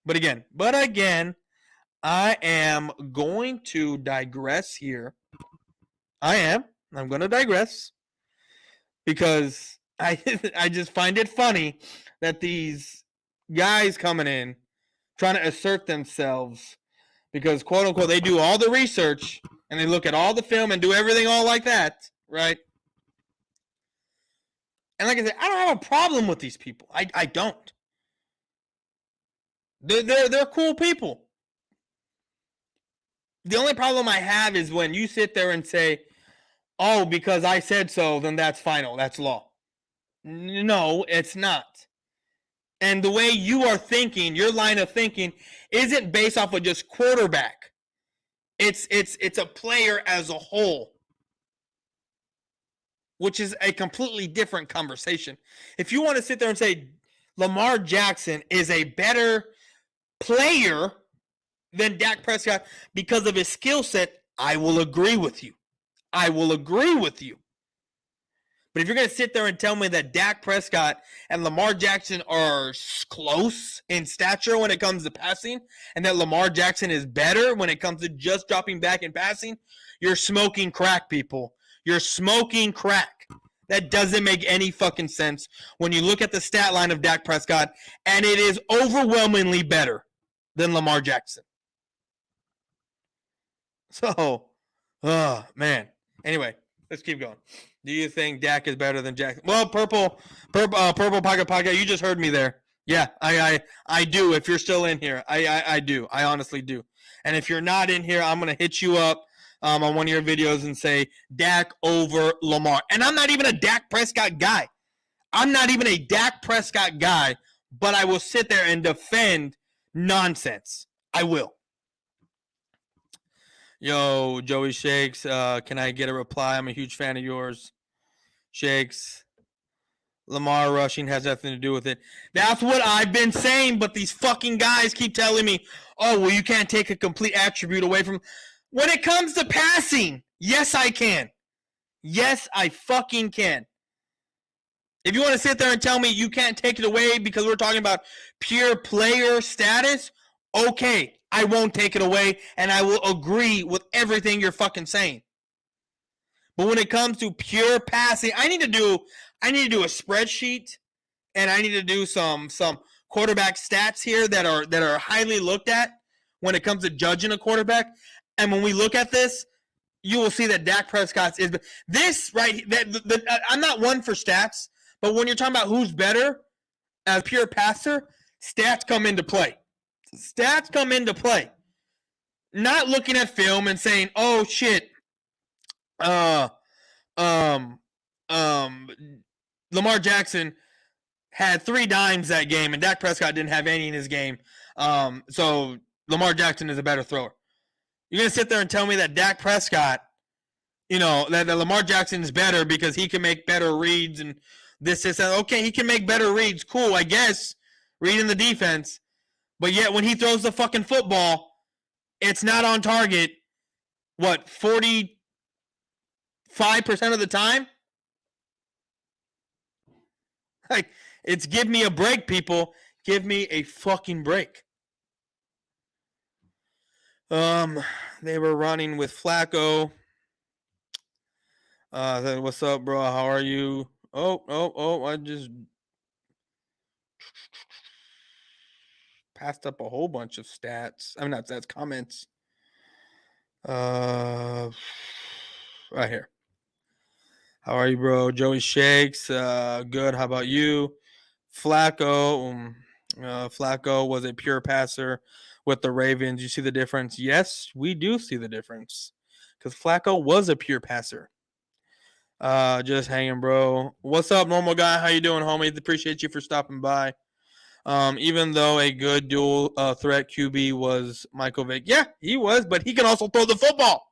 But again, I am going to digress here. I'm going to digress because I just find it funny that these guys coming in trying to assert themselves because, quote unquote, they do all the research and they look at all the film and do everything all like that, right? And like I said, I don't have a problem with these people. I don't. They're cool people. The only problem I have is when you sit there and say, oh, because I said so, then that's final. That's law. No, it's not. And the way you are thinking, your line of thinking, isn't based off of just quarterback. It's a player as a whole, which is a completely different conversation. If you want to sit there and say Lamar Jackson is a better player than Dak Prescott because of his skill set, I will agree with you. I will agree with you. But if you're going to sit there and tell me that Dak Prescott and Lamar Jackson are close in stature when it comes to passing, and that Lamar Jackson is better when it comes to just dropping back and passing, you're smoking crack, people. You're smoking crack. That doesn't make any fucking sense when you look at the stat line of Dak Prescott, and it is overwhelmingly better than Lamar Jackson. So, man. Anyway, let's keep going. Do you think Dak is better than Jackson? Well, purple pocket. You just heard me there. Yeah, I do. If you're still in here, I do. I honestly do. And if you're not in here, I'm gonna hit you up on one of your videos and say Dak over Lamar. And I'm not even a Dak Prescott guy. But I will sit there and defend nonsense. I will. Yo, Joey Shakes, can I get a reply? I'm a huge fan of yours. Shakes, Lamar rushing has nothing to do with it. That's what I've been saying, but these fucking guys keep telling me, oh, well, you can't take a complete attribute away from. When it comes to passing, yes, I can. Yes, I fucking can. If you want to sit there and tell me you can't take it away because we're talking about pure player status, okay, I won't take it away, and I will agree with everything you're fucking saying. But when it comes to pure passing, I need to do a spreadsheet, and I need to do some quarterback stats here that are highly looked at when it comes to judging a quarterback. And when we look at this, you will see that Dak Prescott is this right. I'm not one for stats, but when you're talking about who's better as pure passer, stats come into play. Stats come into play. Not looking at film and saying, "Oh shit, Lamar Jackson had 3 dimes that game, and Dak Prescott didn't have any in his game. So Lamar Jackson is a better thrower." You're gonna sit there and tell me that Dak Prescott, that Lamar Jackson is better because he can make better reads and this. Okay, he can make better reads. Cool, I guess, reading the defense. But yet when he throws the fucking football, it's not on target. What, 45% of the time? Like, it's give me a break, people. Give me a fucking break. They were running with Flacco. What's up, bro? How are you? I just passed up a whole bunch of stats. I mean, not stats, comments. Right here. How are you, bro? Joey Shakes. Good. How about you? Flacco. Flacco was a pure passer with the Ravens. You see the difference? Yes, we do see the difference. Because Flacco was a pure passer. Just hanging, bro. What's up, normal guy? How you doing, homie? Appreciate you for stopping by. Even though a good dual threat QB was Michael Vick. Yeah, he was, but he can also throw the football.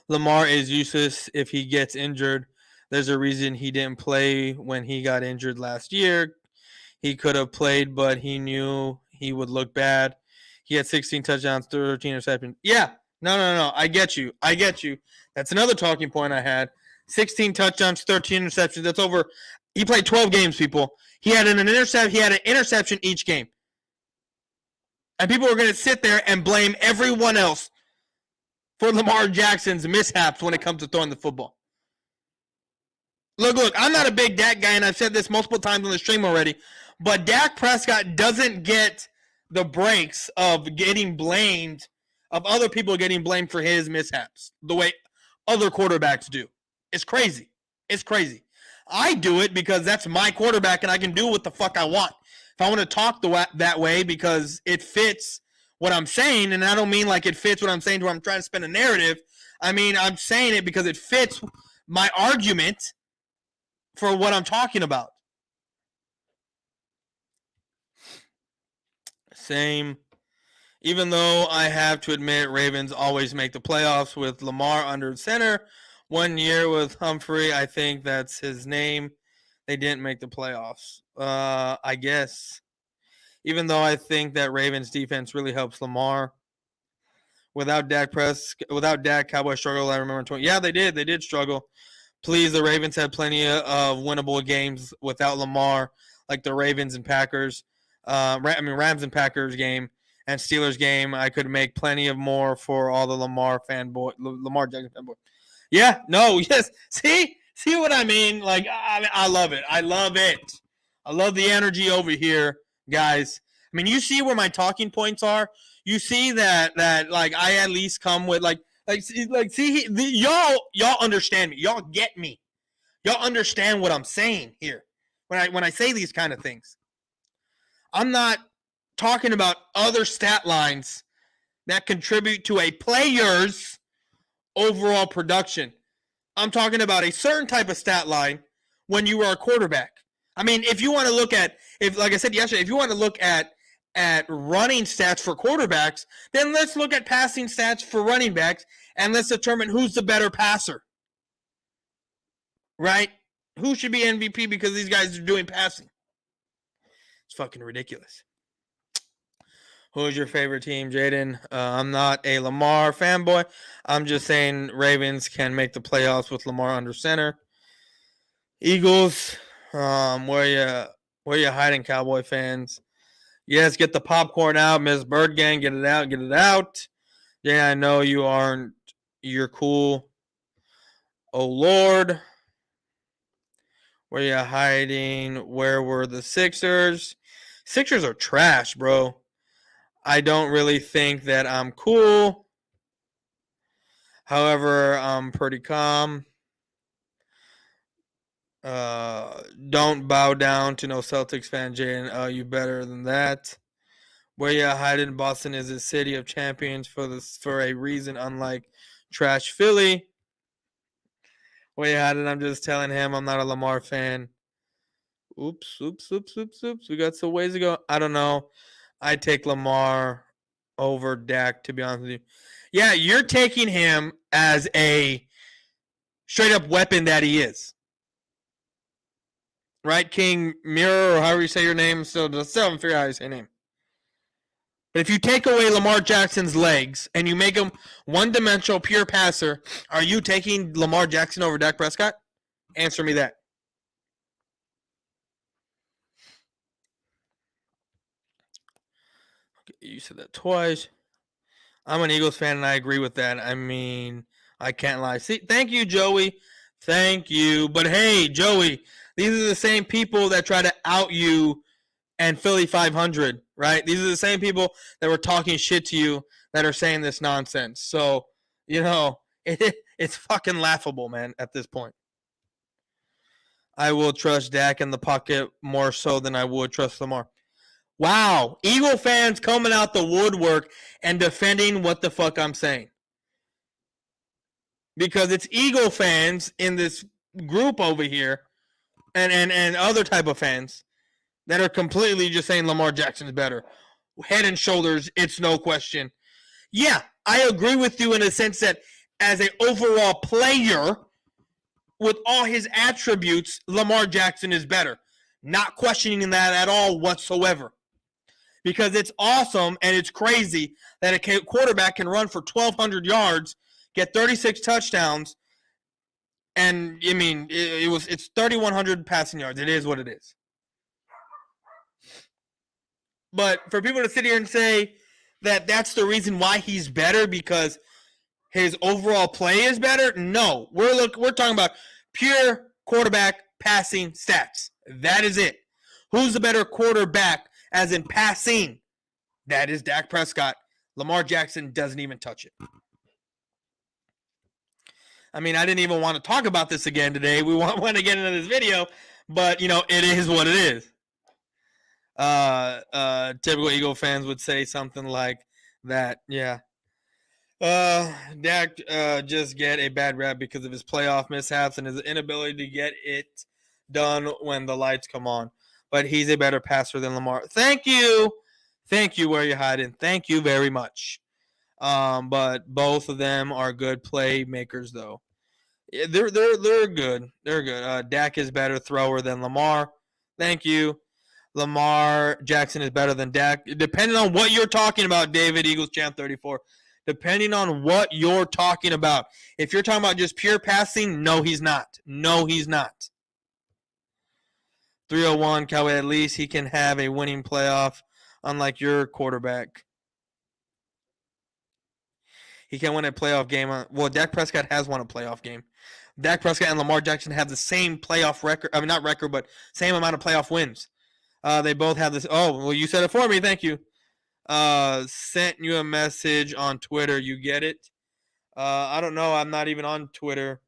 Lamar is useless if he gets injured. There's a reason he didn't play when he got injured last year. He could have played, but he knew he would look bad. He had 16 touchdowns, 13 interceptions. Yeah, no. I get you. That's another talking point I had. 16 touchdowns, 13 interceptions. That's over. He played 12 games, people. He had an interception each game. And people are going to sit there and blame everyone else for Lamar Jackson's mishaps when it comes to throwing the football. Look, I'm not a big Dak guy, and I've said this multiple times on the stream already, but Dak Prescott doesn't get the breaks of getting blamed, of other people getting blamed for his mishaps, the way other quarterbacks do. It's crazy. I do it because that's my quarterback, and I can do what the fuck I want. If I want to talk that way because it fits what I'm saying, and I don't mean like it fits what I'm saying to where I'm trying to spin a narrative. I mean, I'm saying it because it fits my argument for what I'm talking about. Same. Even though I have to admit Ravens always make the playoffs with Lamar under center. One year with Humphrey, I think that's his name. They didn't make the playoffs. I guess. Even though I think that Ravens defense really helps Lamar. Without Dak, Cowboys struggled. I remember Yeah, they did. They did struggle. Please, the Ravens had plenty of winnable games without Lamar, like the Ravens and Packers. Rams and Packers game and Steelers game. I could make plenty of more for all the Lamar Jackson fanboy. Yeah, no, yes. See what I mean? Like, I love it. I love the energy over here, guys. I mean, you see where my talking points are. You see that like I at least come with y'all understand me. Y'all get me. Y'all understand what I'm saying here when I say these kind of things. I'm not talking about other stat lines that contribute to a player's overall production. I'm talking about a certain type of stat line when you are a quarterback. I mean, if you want to look at, like I said yesterday, if you want to look at running stats for quarterbacks, then let's look at passing stats for running backs and let's determine who's the better passer. Right? Who should be MVP because these guys are doing passing? It's fucking ridiculous. Who's your favorite team, Jaden? I'm not a Lamar fanboy. I'm just saying Ravens can make the playoffs with Lamar under center. Eagles, where you hiding, Cowboy fans? Yes, get the popcorn out, Miss Bird Gang. Get it out. Yeah, I know you aren't. You're cool. Oh, Lord. Where you hiding? Where were the Sixers? Sixers are trash, bro. I don't really think that I'm cool. However, I'm pretty calm. Don't bow down to no Celtics fan, Jaden. You better than that. Where you hiding? Boston is a city of champions for a reason, unlike trash Philly. Where you hiding? I'm just telling him I'm not a Lamar fan. Oops. We got some ways to go. I don't know. I take Lamar over Dak, to be honest with you. Yeah, you're taking him as a straight up weapon that he is. Right, King Mirror, or however you say your name, still haven't figured out how you say your name. But if you take away Lamar Jackson's legs and you make him one-dimensional, pure passer, are you taking Lamar Jackson over Dak Prescott? Answer me that. Okay, you said that twice. I'm an Eagles fan, and I agree with that. I mean, I can't lie. See, thank you, Joey. Thank you. But, hey, Joey, these are the same people that try to out you and Philly 500, right? These are the same people that were talking shit to you that are saying this nonsense. So, it's fucking laughable, man, at this point. I will trust Dak in the pocket more so than I would trust Lamar. Wow. Eagle fans coming out the woodwork and defending what the fuck I'm saying. Because it's Eagle fans in this group over here and other type of fans that are completely just saying Lamar Jackson is better. Head and shoulders, it's no question. Yeah, I agree with you in a sense that as an overall player, with all his attributes, Lamar Jackson is better. Not questioning that at all whatsoever. Because it's awesome and it's crazy that a quarterback can run for 1,200 yards, get 36 touchdowns, and I mean it's 3,100 passing yards. It is what it is. But for people to sit here and say that that's the reason why he's better because his overall play is better, no. We're talking about pure quarterback passing stats. That is it. Who's the better quarterback as in passing? That is Dak Prescott. Lamar Jackson doesn't even touch it. I mean, I didn't even want to talk about this again today. We want to get into this video, but, it is what it is. Typical Eagle fans would say something like that. Yeah. Dak just get a bad rap because of his playoff mishaps and his inability to get it done when the lights come on. But he's a better passer than Lamar. Thank you. Where you hiding. Thank you very much. But both of them are good playmakers, though. They're good. They're good. Dak is better thrower than Lamar. Thank you. Lamar Jackson is better than Dak. Depending on what you're talking about, David, Eagles Champ 34. Depending on what you're talking about. If you're talking about just pure passing, no, he's not. 301, Cowboy, at least he can have a winning playoff, unlike your quarterback. He can win a playoff game. Well, Dak Prescott has won a playoff game. Dak Prescott and Lamar Jackson have the same playoff record. I mean, not record, but same amount of playoff wins. They both have this. Oh, well, you said it for me. Thank you. Sent you a message on Twitter. You get it? I don't know. I'm not even on Twitter.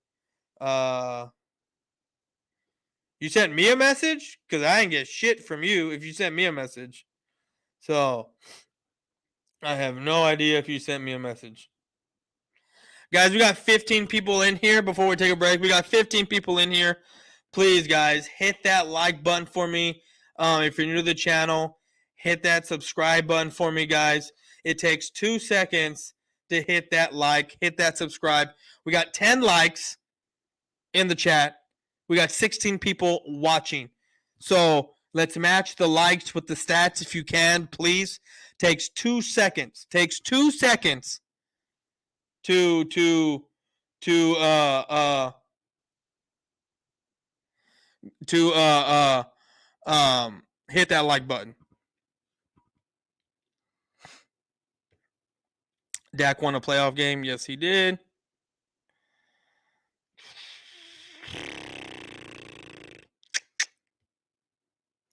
You sent me a message? Because I didn't get shit from you if you sent me a message. So, I have no idea if you sent me a message. Guys, we got 15 people in here before we take a break. We got 15 people in here. Please, guys, hit that like button for me. If you're new to the channel, hit that subscribe button for me, guys. It takes 2 seconds to hit that like, hit that subscribe. We got 10 likes in the chat. We got 16 people watching. So let's match the likes with the stats if you can, please. Takes 2 seconds. Takes 2 seconds to hit that like button. Dak won a playoff game. Yes, he did.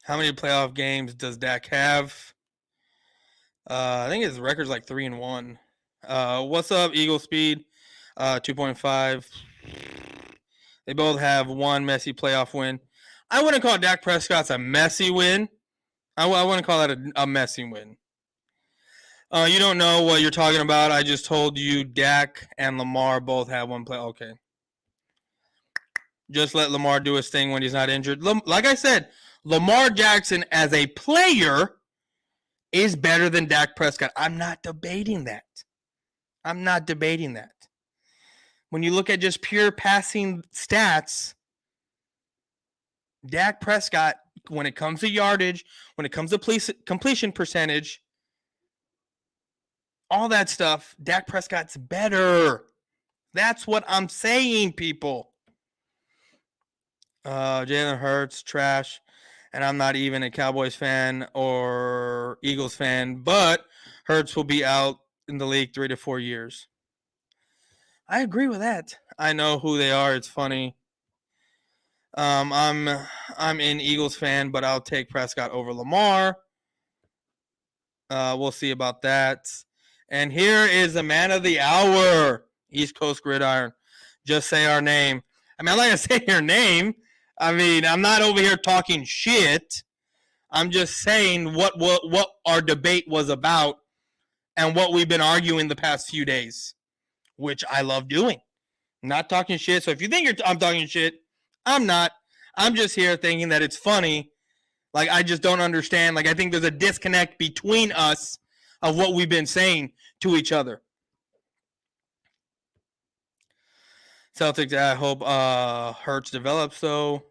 How many playoff games does Dak have? I think his record's like 3-1. What's up, Eagle Speed? 2.5. They both have one messy playoff win. I wouldn't call Dak Prescott's a messy win. I wouldn't call that a messy win. You don't know what you're talking about. I just told you Dak and Lamar both have one play. Okay. Just let Lamar do his thing when he's not injured. Like I said, Lamar Jackson as a player is better than Dak Prescott. I'm not debating that. When you look at just pure passing stats, Dak Prescott, when it comes to yardage, when it comes to completion percentage, all that stuff, Dak Prescott's better. That's what I'm saying, people. Jalen Hurts, trash. And I'm not even a Cowboys fan or Eagles fan, but Hurts will be out in the league 3 to 4 years. I agree with that. I know who they are. It's funny. I'm an Eagles fan, but I'll take Prescott over Lamar. We'll see about that. And here is the man of the hour, East Coast Gridiron. Just say our name. I mean, I'm not going to say your name. I mean, I'm not over here talking shit. I'm just saying what our debate was about and what we've been arguing the past few days, which I love doing. I'm not talking shit. So if you think I'm talking shit, I'm not. I'm just here thinking that it's funny. Like, I just don't understand. Like, I think there's a disconnect between us of what we've been saying to each other. Celtics, I hope Hurts develops, though.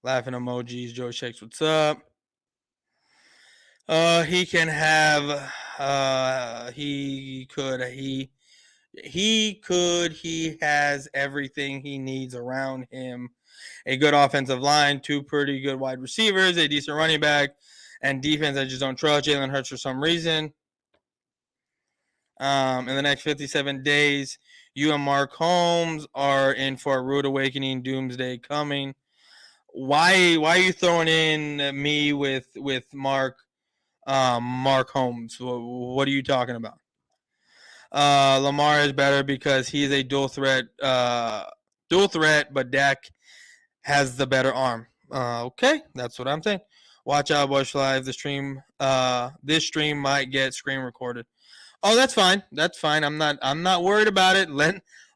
Laughing emojis. Joe Shakes, what's up? He can have. He has everything he needs around him. A good offensive line, 2 pretty good wide receivers, a decent running back, and defense I just don't trust Jalen Hurts for some reason. In the next 57 days, you and Mark Holmes are in for a rude awakening, doomsday coming. Why are you throwing in me with Mark Holmes? What are you talking about? Lamar is better because he's a dual threat, but Dak has the better arm. Okay, that's what I'm saying. Watch out, Boyz4Life. This stream might get screen recorded. Oh, that's fine. That's fine. I'm not worried about it.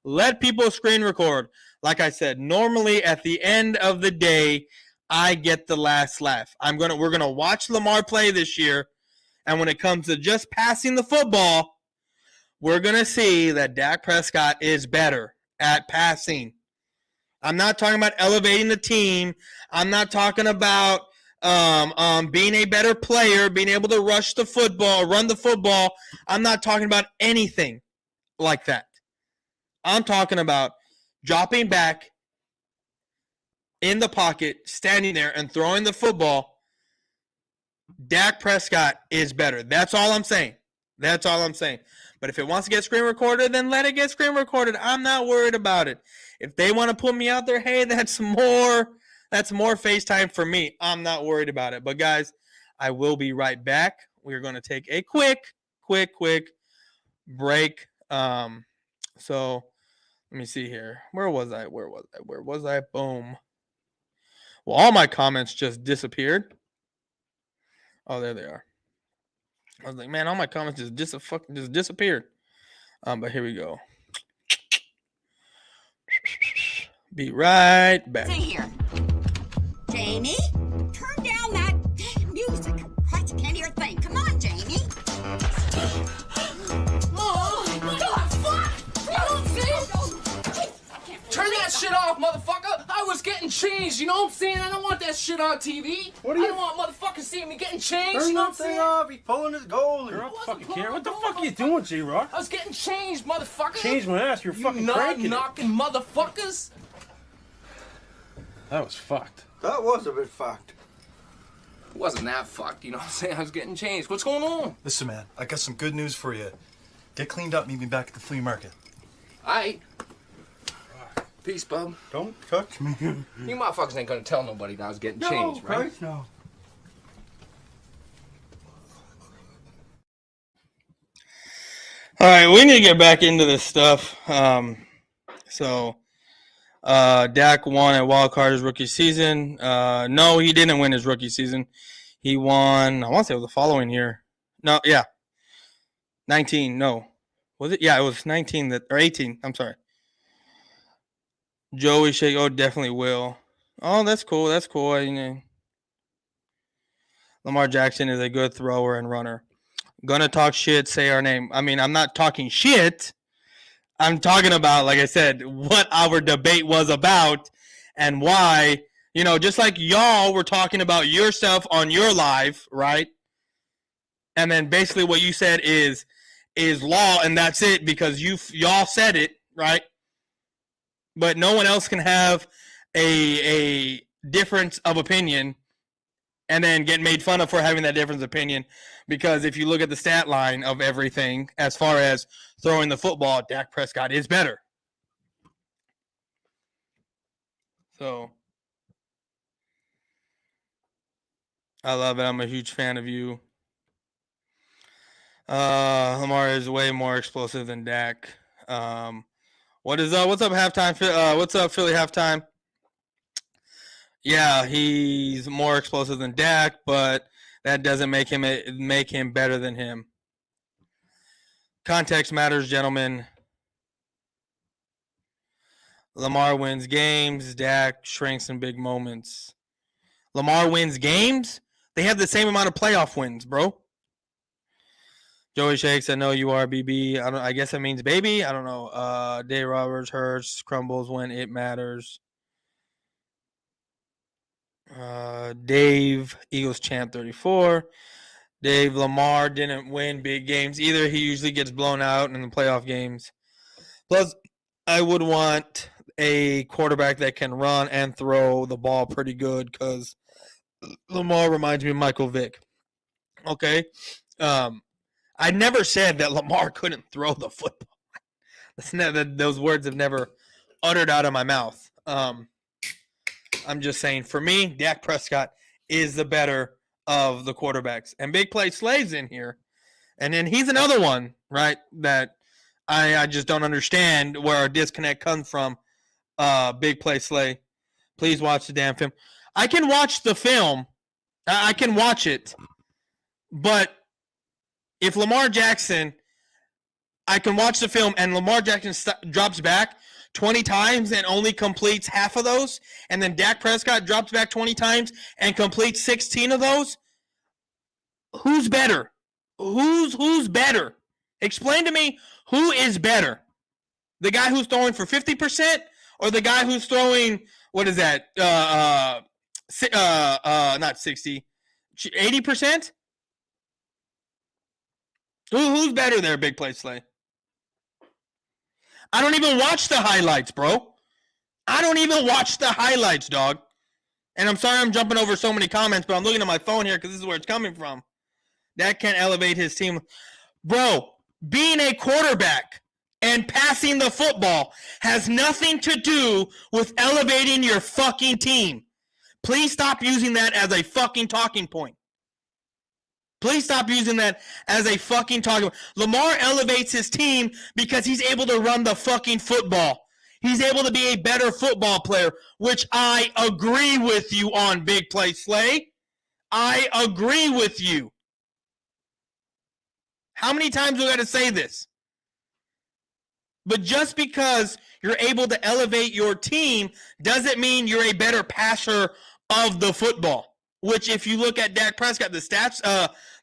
Let people screen record. Like I said, normally at the end of the day, I get the last laugh. We're gonna watch Lamar play this year, and when it comes to just passing the football, we're gonna see that Dak Prescott is better at passing. I'm not talking about elevating the team. I'm not talking about being a better player, being able to rush the football, run the football. I'm not talking about anything like that. I'm talking about dropping back in the pocket, standing there, and throwing the football. Dak Prescott is better. That's all I'm saying. But if it wants to get screen recorded, then let it get screen recorded. I'm not worried about it. If they want to put me out there, hey, that's more That's more FaceTime for me. I'm not worried about it. But guys, I will be right back. We're going to take a quick break. So let me see here. Where was I? Boom. Well, all my comments just disappeared. Oh, there they are. I was like, man, all my comments just disappeared. But here we go. Be right back. See here. Jamie, turn down that damn music. Christ, I can't hear a thing. Come on, Jamie. Oh, God, fuck! You don't see? Turn that shit off, motherfucker! I was getting changed, you know what I'm saying? I don't want that shit on TV. I don't want motherfuckers seeing me getting changed, Turn you know what I'm that thing saying? off. He's pulling his goalie. You're off the fucking camera. What the fuck are you doing, J-Rock? I was getting changed, motherfucker! Change my ass. You're You fucking cranking it. knocking motherfuckers! That was fucked. That was a bit fucked. It wasn't that fucked, you know what I'm saying? I was getting changed. What's going on? Listen, man, I got some good news for you. Get cleaned up, meet me back at the flea market. Aight. Peace, bub. Don't touch me. You motherfuckers ain't gonna tell nobody that I was getting changed, right? Christ, no. All right, we need to get back into this stuff. Dak won at wild card his rookie season. No, he didn't win his rookie season. He won, I want to say it was the following year. No, yeah. 19, no. Was it? Yeah, it was 19 or 18. I'm sorry. Joey Shake, oh, definitely will. Oh, that's cool. That's cool. Lamar Jackson is a good thrower and runner. Gonna talk shit, say our name. I mean, I'm not talking shit. I'm talking about, like I said, what our debate was about and why, just like y'all were talking about yourself on your live, right? And then basically what you said is law, and that's it because y'all said it, right? But no one else can have a difference of opinion and then get made fun of for having that difference of opinion. Because if you look at the stat line of everything, as far as throwing the football, Dak Prescott is better. So, I love it. I'm a huge fan of you. Lamar is way more explosive than Dak. What's up, halftime? What's up, Philly halftime? Yeah, he's more explosive than Dak, but that doesn't make him better than him. Context matters, gentlemen. Lamar wins games. Dak shrinks in big moments. Lamar wins games? They have the same amount of playoff wins, bro. Joey Shakes, I know you are, BB. I guess that means baby. I don't know. Dave Roberts, Hurts, crumbles when it matters. Dave, Eagles champ 34. Dave, Lamar didn't win big games either. He usually gets blown out in the playoff games. Plus, I would want a quarterback that can run and throw the ball pretty good because Lamar reminds me of Michael Vick. Okay? I never said that Lamar couldn't throw the football. Those words have never uttered out of my mouth. I'm just saying, for me, Dak Prescott is the better of the quarterbacks. And Big Play Slay's in here. And then he's another one, right, that I just don't understand where our disconnect comes from. Big Play Slay. Please watch the damn film. I can watch the film. I can watch it. But if Lamar Jackson, I can watch the film and Lamar Jackson drops back 20 times and only completes half of those, and then Dak Prescott drops back 20 times and completes 16 of those, who's better? Who's better? Explain to me who is better. The guy who's throwing for 50% or the guy who's throwing, what is that? Not 60, 80%? Who's better there, Big Play Slay? I don't even watch the highlights, bro. I don't even watch the highlights, dog. And I'm sorry I'm jumping over so many comments, but I'm looking at my phone here because this is where it's coming from. That can't elevate his team. Bro, being a quarterback and passing the football has nothing to do with elevating your fucking team. Please stop using that as a fucking talking point. Please stop using that as a fucking talking point. Lamar elevates his team because he's able to run the fucking football. He's able to be a better football player, which I agree with you on, Big Play Slay. I agree with you. How many times do I got to say this? But just because you're able to elevate your team doesn't mean you're a better passer of the football. Which, if you look at Dak Prescott, the stats,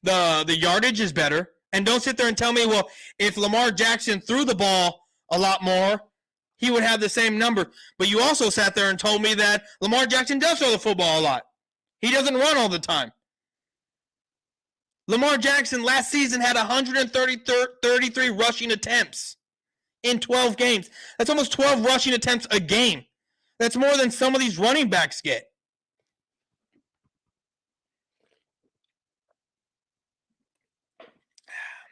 the yardage is better. And don't sit there and tell me, well, if Lamar Jackson threw the ball a lot more, he would have the same number. But you also sat there and told me that Lamar Jackson does throw the football a lot. He doesn't run all the time. Lamar Jackson last season had 133 rushing attempts in 12 games. That's almost 12 rushing attempts a game. That's more than some of these running backs get.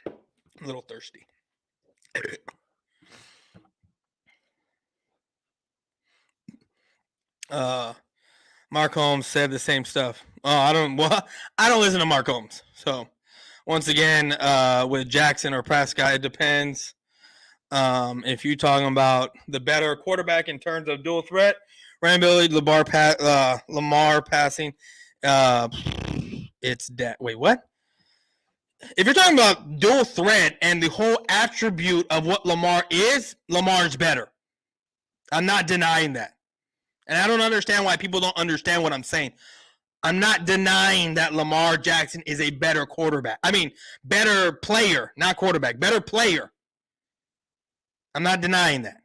I'm a little thirsty. Mark Holmes said the same stuff. I don't listen to Mark Holmes. So once again, with Jackson or Prescott, it depends. If you're talking about the better quarterback in terms of dual threat, ability, Lamar passing, it's that. Wait, what? If you're talking about dual threat and the whole attribute of what Lamar is, Lamar's better. I'm not denying that. And I don't understand why people don't understand what I'm saying. I'm not denying that Lamar Jackson is a better quarterback. I mean, better player, not quarterback, better player. I'm not denying that.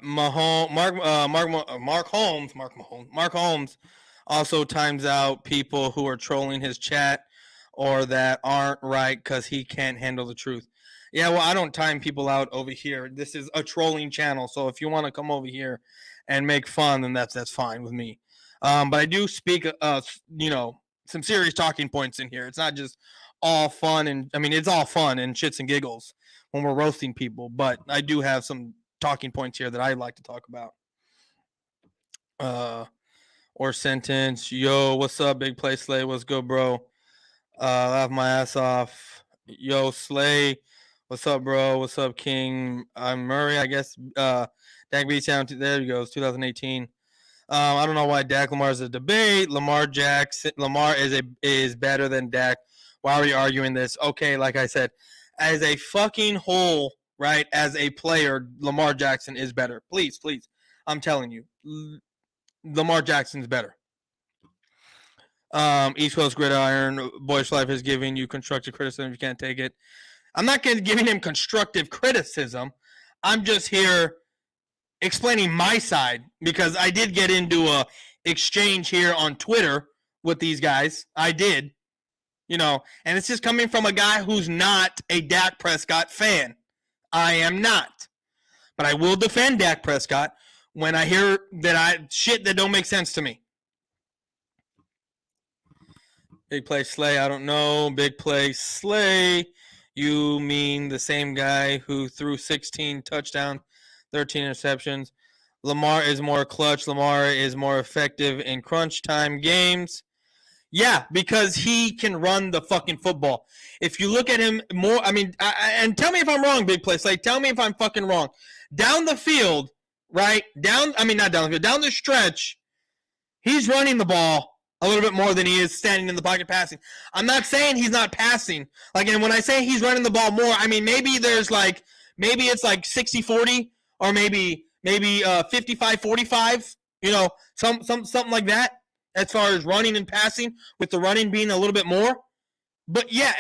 Mark Holmes also times out people who are trolling his chat or that aren't right because he can't handle the truth. Yeah, well, I don't time people out over here. This is a trolling channel, so if you want to come over here and make fun, then that's fine with me. But I do speak, some serious talking points in here. It's not just all fun, and I mean, it's all fun and shits and giggles when we're roasting people. But I do have some talking points here that I'd like to talk about. Or sentence, yo, what's up, Big Play Slay? What's good, bro? Laugh my ass off. Yo, Slay. What's up, bro? What's up, King? I'm Murray, I guess. Dak beats down. There he goes, 2018. I don't know why Dak Lamar is a debate. Lamar is better than Dak. Why are we arguing this? Okay, like I said, as a fucking whole, right? As a player, Lamar Jackson is better. Please, I'm telling you, Lamar Jackson's better. East Coast Gridiron, Boyz4Life is giving you constructive criticism if you can't take it. I'm not giving him constructive criticism. I'm just here explaining my side because I did get into a exchange here on Twitter with these guys. I did, and it's just coming from a guy who's not a Dak Prescott fan. I am not. But I will defend Dak Prescott when I hear shit that don't make sense to me. Big Play Slay, I don't know. Big Play Slay. You mean the same guy who threw 16 touchdowns, 13 interceptions. Lamar is more clutch. Lamar is more effective in crunch time games. Yeah, because he can run the fucking football. If you look at him more, and tell me if I'm wrong, Big Play Slay. Tell me if I'm fucking wrong. Down the field, right? Not down the field. Down the stretch, he's running the ball a little bit more than he is standing in the pocket passing. I'm not saying he's not passing. And when I say he's running the ball more, I mean maybe it's like 60-40 or maybe 55-45, something like that as far as running and passing, with the running being a little bit more. But yeah,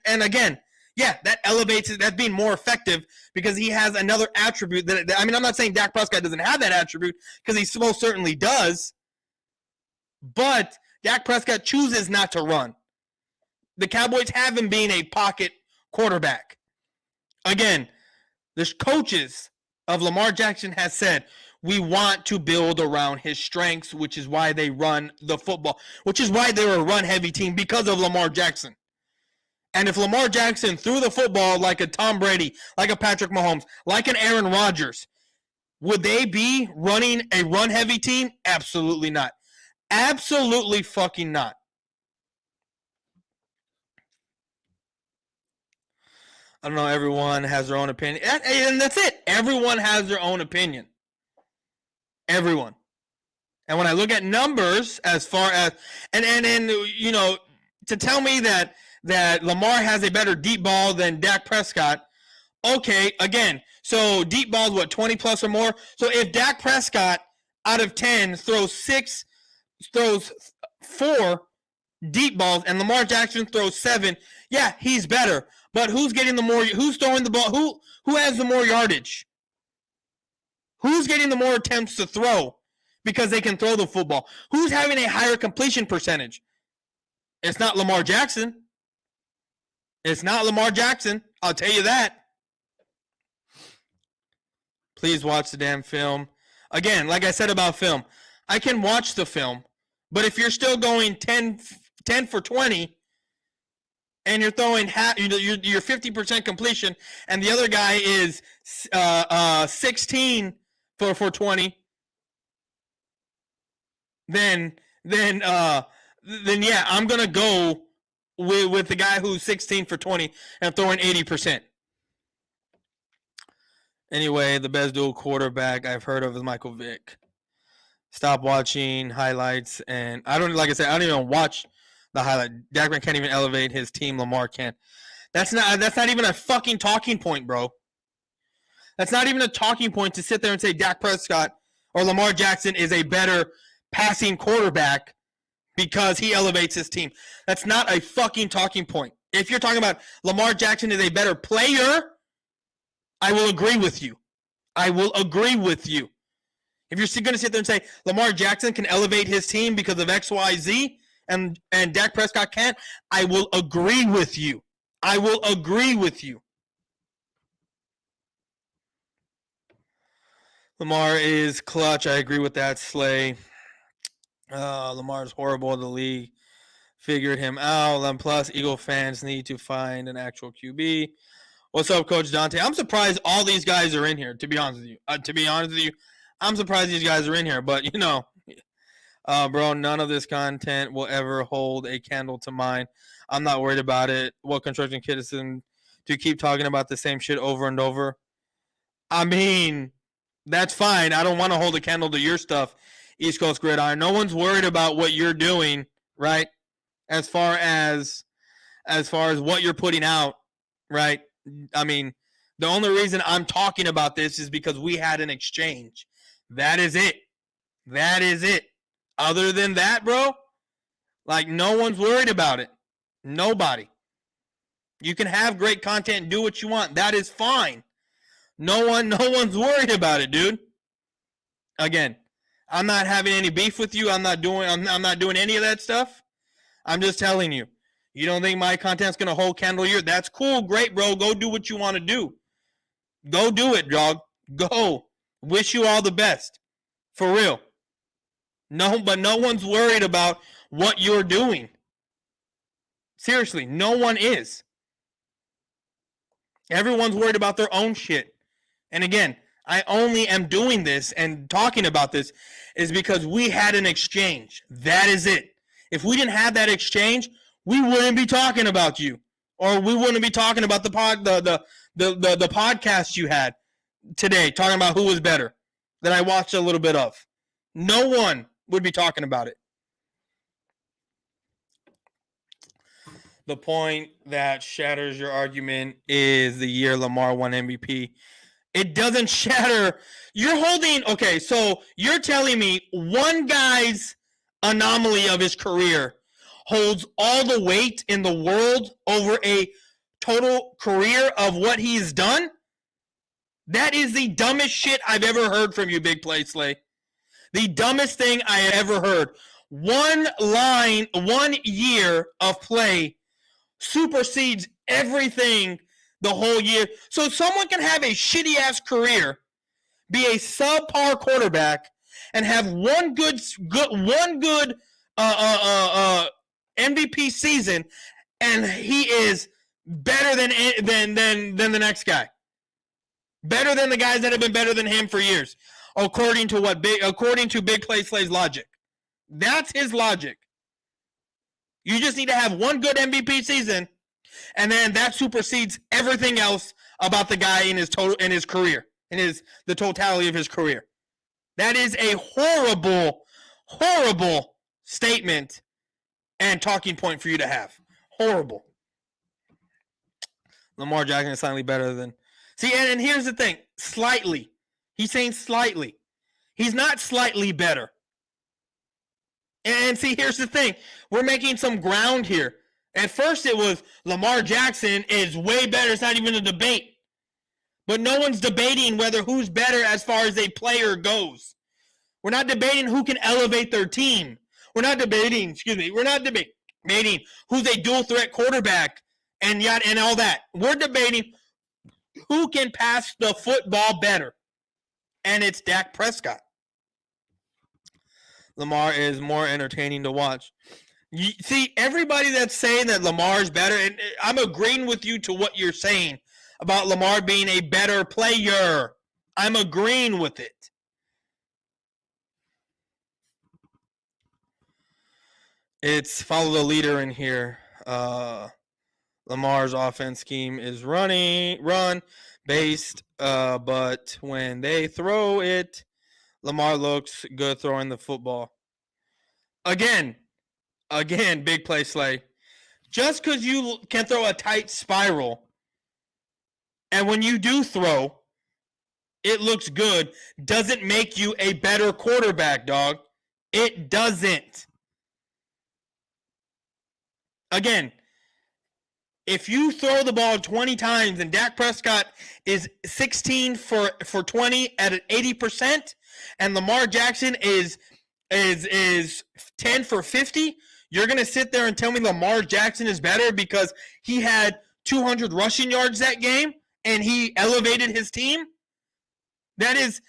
and again, yeah, that elevates it. That's being more effective because he has another attribute I'm not saying Dak Prescott doesn't have that attribute, because he most certainly does. But Dak Prescott chooses not to run. The Cowboys have him being a pocket quarterback. Again, the coaches of Lamar Jackson has said, we want to build around his strengths, which is why they run the football, which is why they're a run-heavy team, because of Lamar Jackson. And if Lamar Jackson threw the football like a Tom Brady, like a Patrick Mahomes, like an Aaron Rodgers, would they be running a run-heavy team? Absolutely not. Absolutely fucking not. I don't know. Everyone has their own opinion. And that's it. Everyone has their own opinion. Everyone. And when I look at numbers as far as, and you know, to tell me that Lamar has a better deep ball than Dak Prescott, okay, again, so deep balls, what, 20 plus or more? So if Dak Prescott out of 10 throws 4 deep balls and Lamar Jackson throws 7, yeah, he's better. But who's getting the more, who's throwing the ball, who has the more yardage? Who's getting the more attempts to throw because they can throw the football? Who's having a higher completion percentage? It's not Lamar Jackson. It's not Lamar Jackson. I'll tell you that. Please watch the damn film. Again, like I said about film, I can watch the film, but if you're still going 10 for 20 and you're throwing you're 50% completion and the other guy is 16 for 20, then yeah, I'm gonna go with the guy who's 16 for 20 and throwing 80%. Anyway, the best dual quarterback I've heard of is Michael Vick. Stop watching highlights, and I don't even watch the highlight. Dak can't even elevate his team. Lamar can't. That's not even a fucking talking point, bro. That's not even a talking point to sit there and say Dak Prescott or Lamar Jackson is a better passing quarterback because he elevates his team. That's not a fucking talking point. If you're talking about Lamar Jackson is a better player, I will agree with you. I will agree with you. If you're going to sit there and say Lamar Jackson can elevate his team because of X, Y, Z, and Dak Prescott can't, I will agree with you. I will agree with you. Lamar is clutch. I agree with that, Slay. Lamar's horrible in the league. Figured him out. And plus, Eagle fans need to find an actual QB. What's up, Coach Dante? I'm surprised all these guys are in here, to be honest with you. I'm surprised these guys are in here. But, you know, bro, none of this content will ever hold a candle to mine. I'm not worried about it. What construction criticism to keep talking about the same shit over and over? I mean, that's fine. I don't want to hold a candle to your stuff, East Coast Gridiron. No one's worried about what you're doing, right? As far as what you're putting out, right? I mean, the only reason I'm talking about this is because we had an exchange. That is it. That is it. Other than that, bro, like, no one's worried about it. Nobody. You can have great content and do what you want. That is fine. No one's worried about it, dude. Again, I'm not having any beef with you. I'm not doing any of that stuff. I'm just telling you. You don't think my content's going to hold candle here? That's cool. Great, bro. Go do what you want to do. Go do it, dog. Go. Wish you all the best. For real. But no one's worried about what you're doing. Seriously, no one is. Everyone's worried about their own shit. And again, I only am doing this and talking about this is because we had an exchange. That is it. If we didn't have that exchange, we wouldn't be talking about you, or we wouldn't be talking about the podcast you had today, talking about who was better that I watched a little bit of. No one would be talking about it. The point that shatters your argument is the year Lamar won MVP. It doesn't shatter. Okay, so you're telling me one guy's anomaly of his career holds all the weight in the world over a total career of what he's done? That is the dumbest shit I've ever heard from you, Big Play Slay. The dumbest thing I have ever heard. 1 year of play supersedes everything the whole year. So someone can have a shitty-ass career, be a subpar quarterback, and have one good MVP season, and he is better than the next guy. Better than the guys that have been better than him for years, according to Big Play Slay's logic. That's his logic. You just need to have one good MVP season, and then that supersedes everything else about the guy in his career, the totality of his career. That is a horrible, horrible statement and talking point for you to have. Horrible. Lamar Jackson is slightly better than. See, and here's the thing. Slightly. He's saying slightly. He's not slightly better. And see, here's the thing. We're making some ground here. At first, it was Lamar Jackson is way better. It's not even a debate. But no one's debating whether who's better as far as a player goes. We're not debating who can elevate their team. We're not debating who's a dual threat quarterback and all that. We're debating who can pass the football better. And it's Dak Prescott. Lamar is more entertaining to watch. You see, everybody that's saying that Lamar is better, and I'm agreeing with you to what you're saying about Lamar being a better player. I'm agreeing with it. It's follow the leader in here. Lamar's offense scheme is run based, but when they throw it, Lamar looks good throwing the football. Again, Big Play Slay. Just because you can throw a tight spiral, and when you do throw, it looks good, doesn't make you a better quarterback, dog. It doesn't. Again, if you throw the ball 20 times and Dak Prescott is 16 for 20 at an 80%, and Lamar Jackson is 10 for 50, you're going to sit there and tell me Lamar Jackson is better because he had 200 rushing yards that game and he elevated his team? That is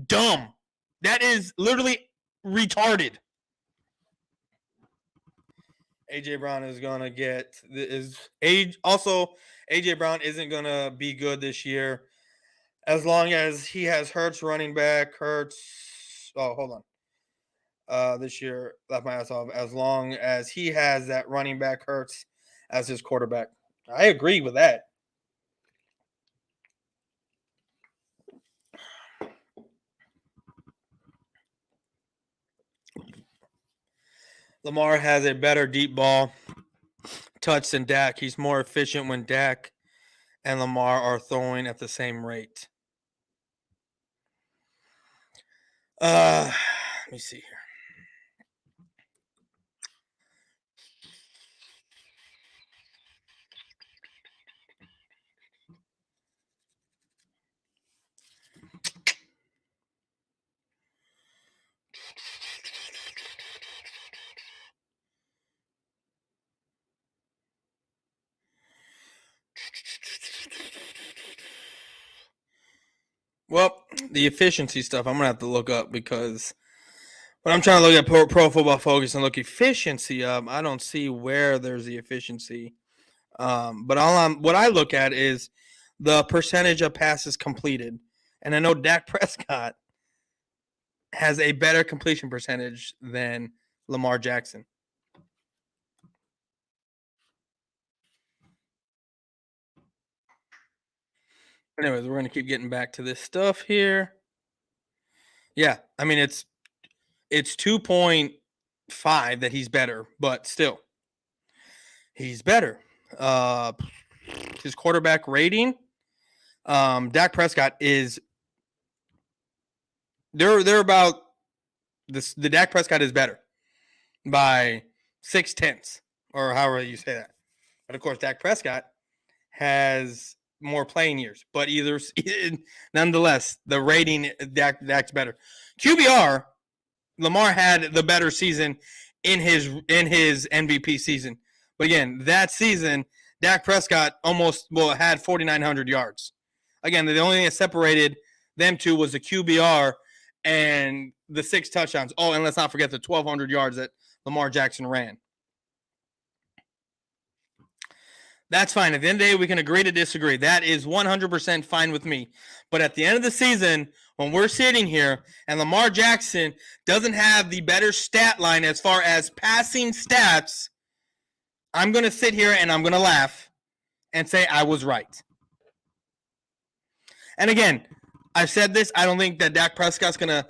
dumb. That is literally retarded. AJ Brown is gonna AJ Brown isn't gonna be good this year as long as he has Hurts running back. This year, left my ass off. As long as he has that running back Hurts as his quarterback, I agree with that. Lamar has a better deep ball touch than Dak. He's more efficient when Dak and Lamar are throwing at the same rate. Let me see here. Well, the efficiency stuff I'm going to have to look up because when I'm trying to look at Pro Football Focus and look efficiency up, I don't see where there's the efficiency. But what I look at is the percentage of passes completed. And I know Dak Prescott has a better completion percentage than Lamar Jackson. Anyways, we're going to keep getting back to this stuff here. Yeah, I mean, it's 2.5 that he's better, but still, he's better. His quarterback rating, Dak Prescott is they're about this. The Dak Prescott is better by 0.6, or however you say that. But of course, Dak Prescott has more playing years, but nonetheless, the rating Dak's better. QBR, Lamar had the better season in his MVP season, but again, that season, Dak Prescott had 4,900 yards. Again, the only thing that separated them two was the QBR and the 6 touchdowns. Oh, and let's not forget the 1,200 yards that Lamar Jackson ran. That's fine. At the end of the day, we can agree to disagree. That is 100% fine with me. But at the end of the season, when we're sitting here and Lamar Jackson doesn't have the better stat line as far as passing stats, I'm going to sit here and I'm going to laugh and say I was right. And again, I've said this. I don't think that Dak Prescott's going to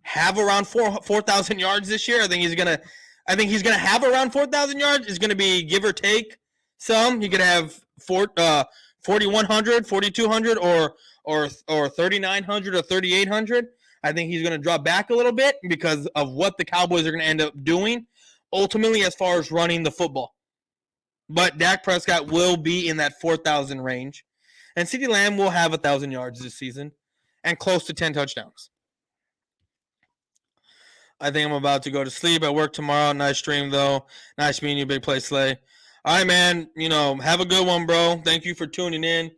have around 4,000 yards this year. I think he's going to have around 4,000 yards. It's going to be give or take some. He could have 4,100, 4,200, or 3,900 or 3,800. I think he's going to drop back a little bit because of what the Cowboys are going to end up doing ultimately as far as running the football. But Dak Prescott will be in that 4,000 range. And CeeDee Lamb will have 1,000 yards this season and close to 10 touchdowns. I think I'm about to go to sleep. I work tomorrow. Nice stream, though. Nice meeting you, Big Play Slay. All right, man. Have a good one, bro. Thank you for tuning in.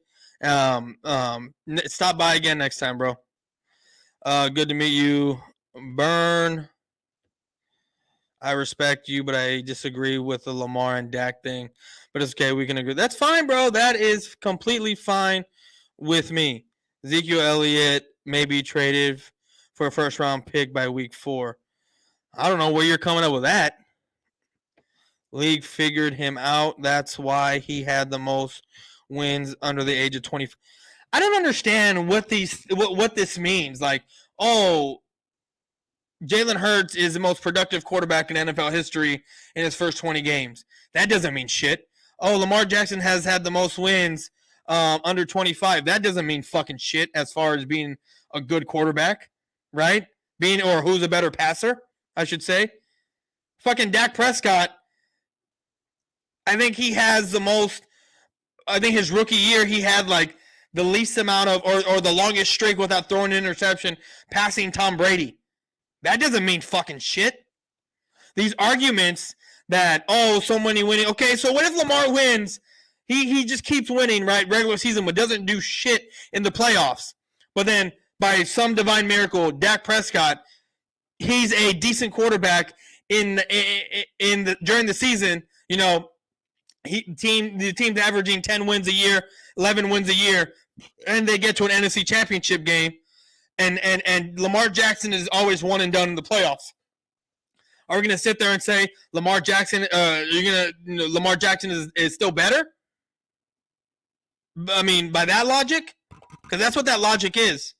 Stop by again next time, bro. Good to meet you, Burn. I respect you, but I disagree with the Lamar and Dak thing. But it's okay. We can agree. That's fine, bro. That is completely fine with me. Ezekiel Elliott may be traded for a first-round pick by week 4. I don't know where you're coming up with that. League figured him out. That's why he had the most wins under the age of 20. I don't understand what this means. Like, oh, Jalen Hurts is the most productive quarterback in NFL history in his first 20 games. That doesn't mean shit. Oh, Lamar Jackson has had the most wins under 25. That doesn't mean fucking shit as far as being a good quarterback, right? Or who's a better passer, I should say. Fucking Dak Prescott, I think he has the most. I think his rookie year, he had like the least amount of, or the longest streak without throwing an interception, passing Tom Brady. That doesn't mean fucking shit. These arguments that, oh, so many winning. Okay, so what if Lamar wins? He just keeps winning, right? Regular season, but doesn't do shit in the playoffs. But then, by some divine miracle, Dak Prescott, he's a decent quarterback during the season. The team's averaging 10 wins a year, 11 wins a year, and they get to an NFC Championship game. And Lamar Jackson is always one and done in the playoffs. Are we going to sit there and say Lamar Jackson? Lamar Jackson is still better? I mean, by that logic, because that's what that logic is.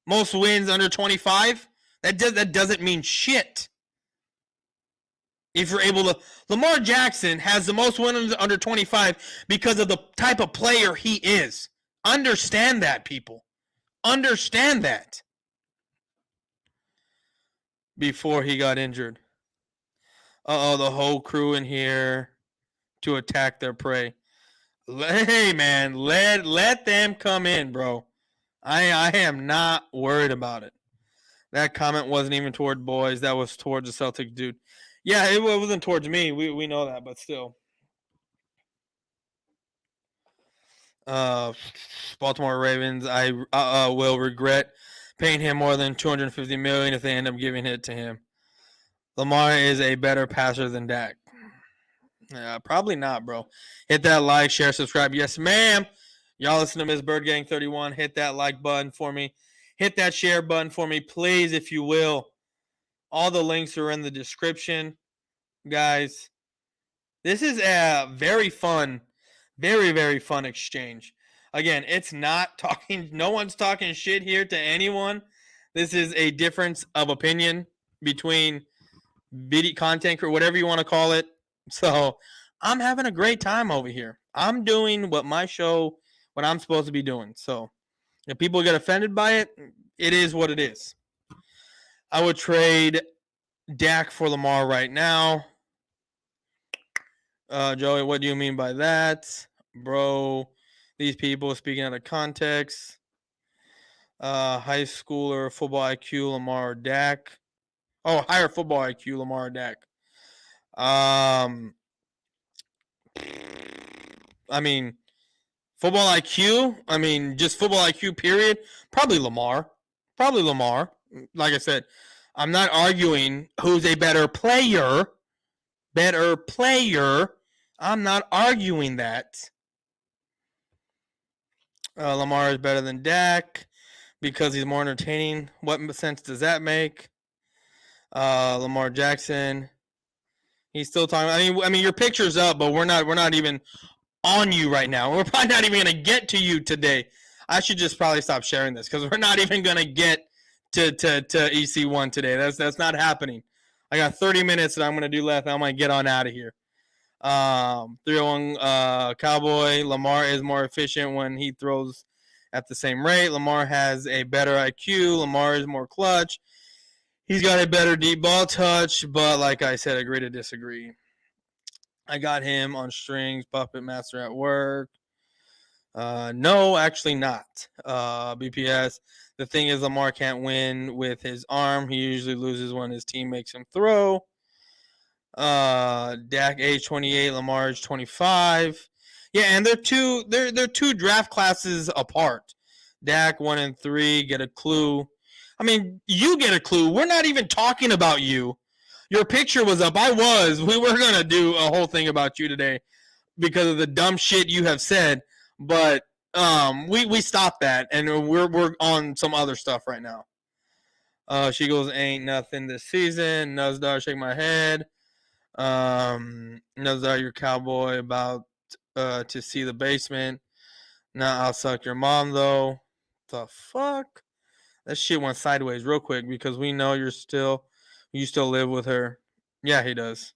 Most wins under 25. That doesn't mean shit. If you're able to, Lamar Jackson has the most wins under 25 because of the type of player he is. Understand that, people. Understand that. Before he got injured. The whole crew in here to attack their prey. Hey, man, let them come in, bro. I am not worried about it. That comment wasn't even toward boys. That was towards the Celtic dude. Yeah, it wasn't towards me. We know that, but still. Baltimore Ravens, I will regret paying him more than $250 million if they end up giving it to him. Lamar is a better passer than Dak. Probably not, bro. Hit that like, share, subscribe. Yes, ma'am. Y'all listen to Miss Bird Gang 31. Hit that like button for me. Hit that share button for me, please, if you will. All the links are in the description, guys. This is a very fun, very, very fun exchange. Again, it's not talking, no one's talking shit here to anyone. This is a difference of opinion between video content or whatever you want to call it. So I'm having a great time over here. I'm doing what I'm supposed to be doing. So if people get offended by it, it is what it is. I would trade Dak for Lamar right now. Joey, what do you mean by that? Bro, these people speaking out of context. High schooler, football IQ, Lamar or Dak. Oh, higher football IQ, Lamar or Dak. I mean, football IQ. I mean, just football IQ, period. Probably Lamar. Like I said, I'm not arguing who's a better player. I'm not arguing that. Lamar is better than Dak because he's more entertaining. What sense does that make? Lamar Jackson. He's still talking. I mean, your picture's up, but we're not even on you right now. We're probably not even gonna get to you today. I should just probably stop sharing this because we're not even gonna get to EC1 today. That's not happening. I got 30 minutes that I'm gonna do left. I'm gonna get on out of here. 301 Cowboy. Lamar is more efficient when he throws at the same rate. Lamar has a better IQ. Lamar is more clutch. He's got a better deep ball touch, but like I said, agree to disagree. I got him on strings, Puppet Master at work. No, actually not. BPS. The thing is, Lamar can't win with his arm. He usually loses when his team makes him throw. Dak age 28, Lamar age 25. Yeah, and they're two draft classes apart. Dak 1 and 3, get a clue. I mean, you get a clue. We're not even talking about you. Your picture was up. We were gonna do a whole thing about you today because of the dumb shit you have said, but we stopped that and we're on some other stuff right now. She goes, ain't nothing this season. Nuzdar, shake my head. Nuzdar, your cowboy about to see the basement. Nah, I'll suck your mom though. The fuck? That shit went sideways real quick because we know you still live with her. Yeah, he does.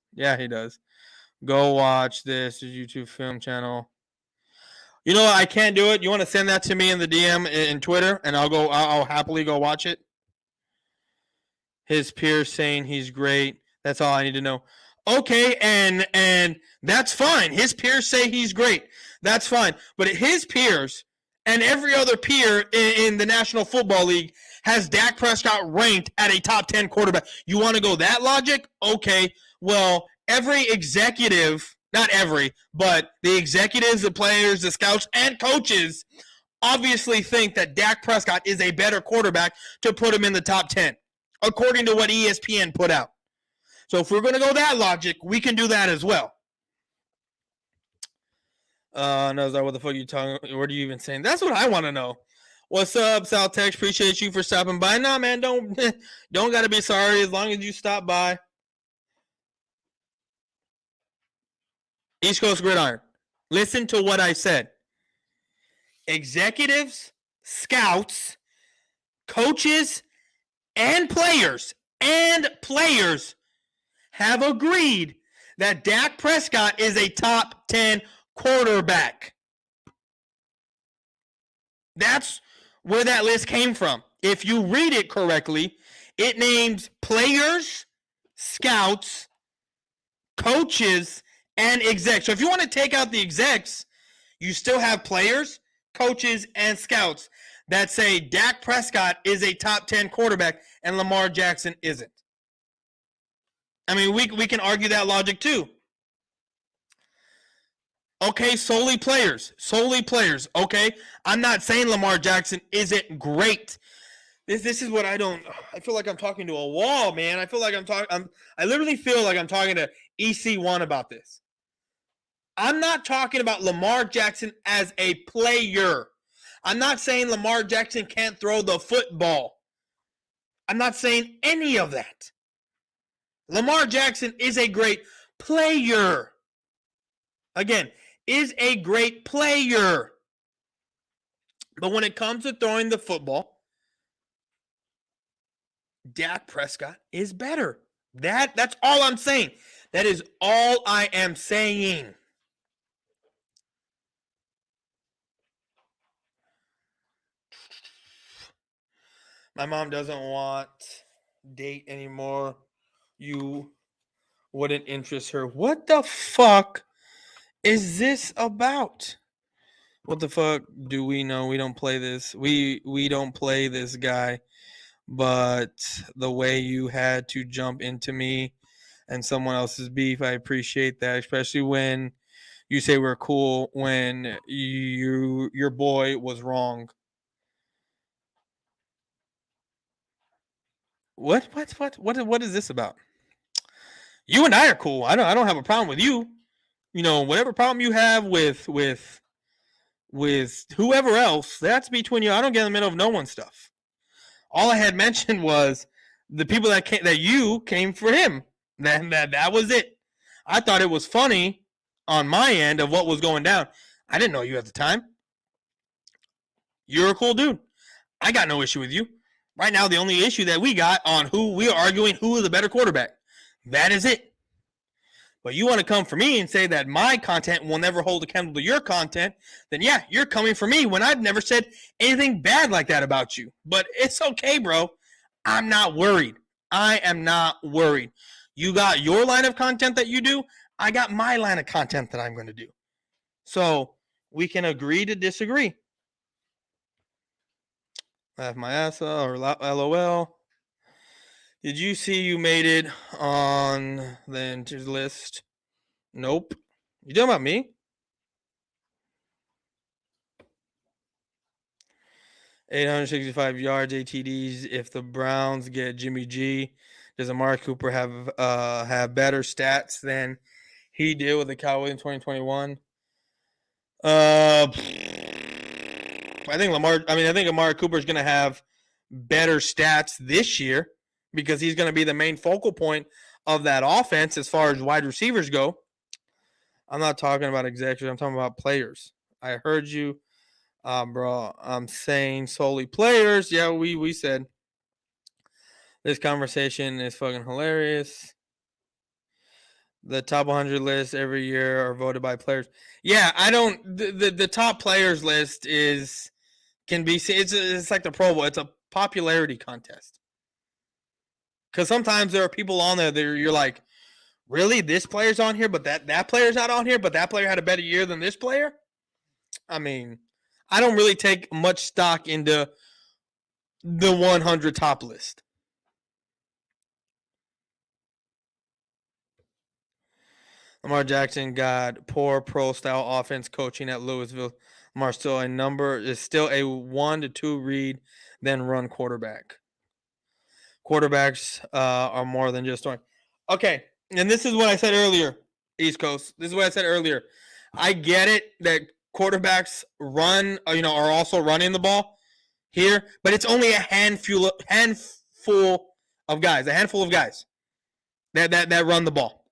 Go watch this YouTube film channel. You know what? I can't do it. You want to send that to me in the DM in Twitter, and I'll happily go watch it. His peers saying he's great. That's all I need to know. Okay, and that's fine. His peers say he's great. That's fine. But his peers and every other peer in the National Football League has Dak Prescott ranked at a top 10 quarterback. You want to go that logic? Okay. Well, every executive, not every, but the executives, the players, the scouts, and coaches obviously think that Dak Prescott is a better quarterback to put him in the top 10, according to what ESPN put out. So if we're going to go that logic, we can do that as well. No, what the fuck are you talking? What are you even saying? That's what I want to know. What's up, South Tex? Appreciate you for stopping by. Nah, man, don't gotta be sorry as long as you stop by. East Coast Gridiron. Listen to what I said. Executives, scouts, coaches, and players have agreed that Dak Prescott is a top 10 quarterback. That's where that list came from. If you read it correctly, it names players, scouts, coaches, and execs. So if you want to take out the execs, you still have players, coaches, and scouts that say Dak Prescott is a top 10 quarterback and Lamar Jackson isn't. I mean, we can argue that logic too. Okay, solely players. Okay, I'm not saying Lamar Jackson isn't great. This is what I feel like I'm talking to a wall, man. I literally feel like I'm talking to EC1 about this. I'm not talking about Lamar Jackson as a player. I'm not saying Lamar Jackson can't throw the football. I'm not saying any of that. Lamar Jackson is a great player. Again, is a great player. But when it comes to throwing the football, Dak Prescott is better. That's all I'm saying. That is all I am saying. My mom doesn't want date anymore. You wouldn't interest her. What the fuck is this about? What the fuck do we know? We don't play this. We don't play this guy. But the way you had to jump into me and someone else's beef, I appreciate that, especially when you say we're cool when your boy was wrong. What is this about? You and I are cool. I don't have a problem with you. whatever problem you have with whoever else, that's between you. I don't get in the middle of no one's stuff. All I had mentioned was the people that you came for him. That was it. I thought it was funny on my end of what was going down. I didn't know you at the time. You're a cool dude. I got no issue with you. Right now, the only issue that we got on who we are arguing who is a better quarterback. That is it. But you want to come for me and say that my content will never hold a candle to your content, then yeah, you're coming for me when I've never said anything bad like that about you. But it's okay, bro. I'm not worried. I am not worried. You got your line of content that you do. I got my line of content that I'm going to do. So we can agree to disagree. Laugh my ass off or LOL. Did you see you made it on the entries list? Nope. You talking about me? 865 yards, ATDs. If the Browns get Jimmy G, does Amari Cooper have better stats than he did with the Cowboys in 2021? I think Amari Cooper is going to have better stats this year because he's going to be the main focal point of that offense as far as wide receivers go. I'm not talking about executives. I'm talking about players. I heard you, bro. I'm saying solely players. Yeah, we said this conversation is fucking hilarious. The top 100 lists every year are voted by players. Yeah, I don't. The top players list can be. It's like the Pro Bowl. It's a popularity contest. Because sometimes there are people on there that you're like, really, this player's on here, but that player's not on here, but that player had a better year than this player. I mean, I don't really take much stock into the 100 top list. Lamar Jackson got poor pro-style offense coaching at Louisville. Lamar is still a 1 to 2 read, then run quarterback. Quarterbacks are more than just throwing. Okay, and this is what I said earlier, East Coast. This is what I said earlier. I get it that quarterbacks run, are also running the ball here, but it's only a handful of guys that run the ball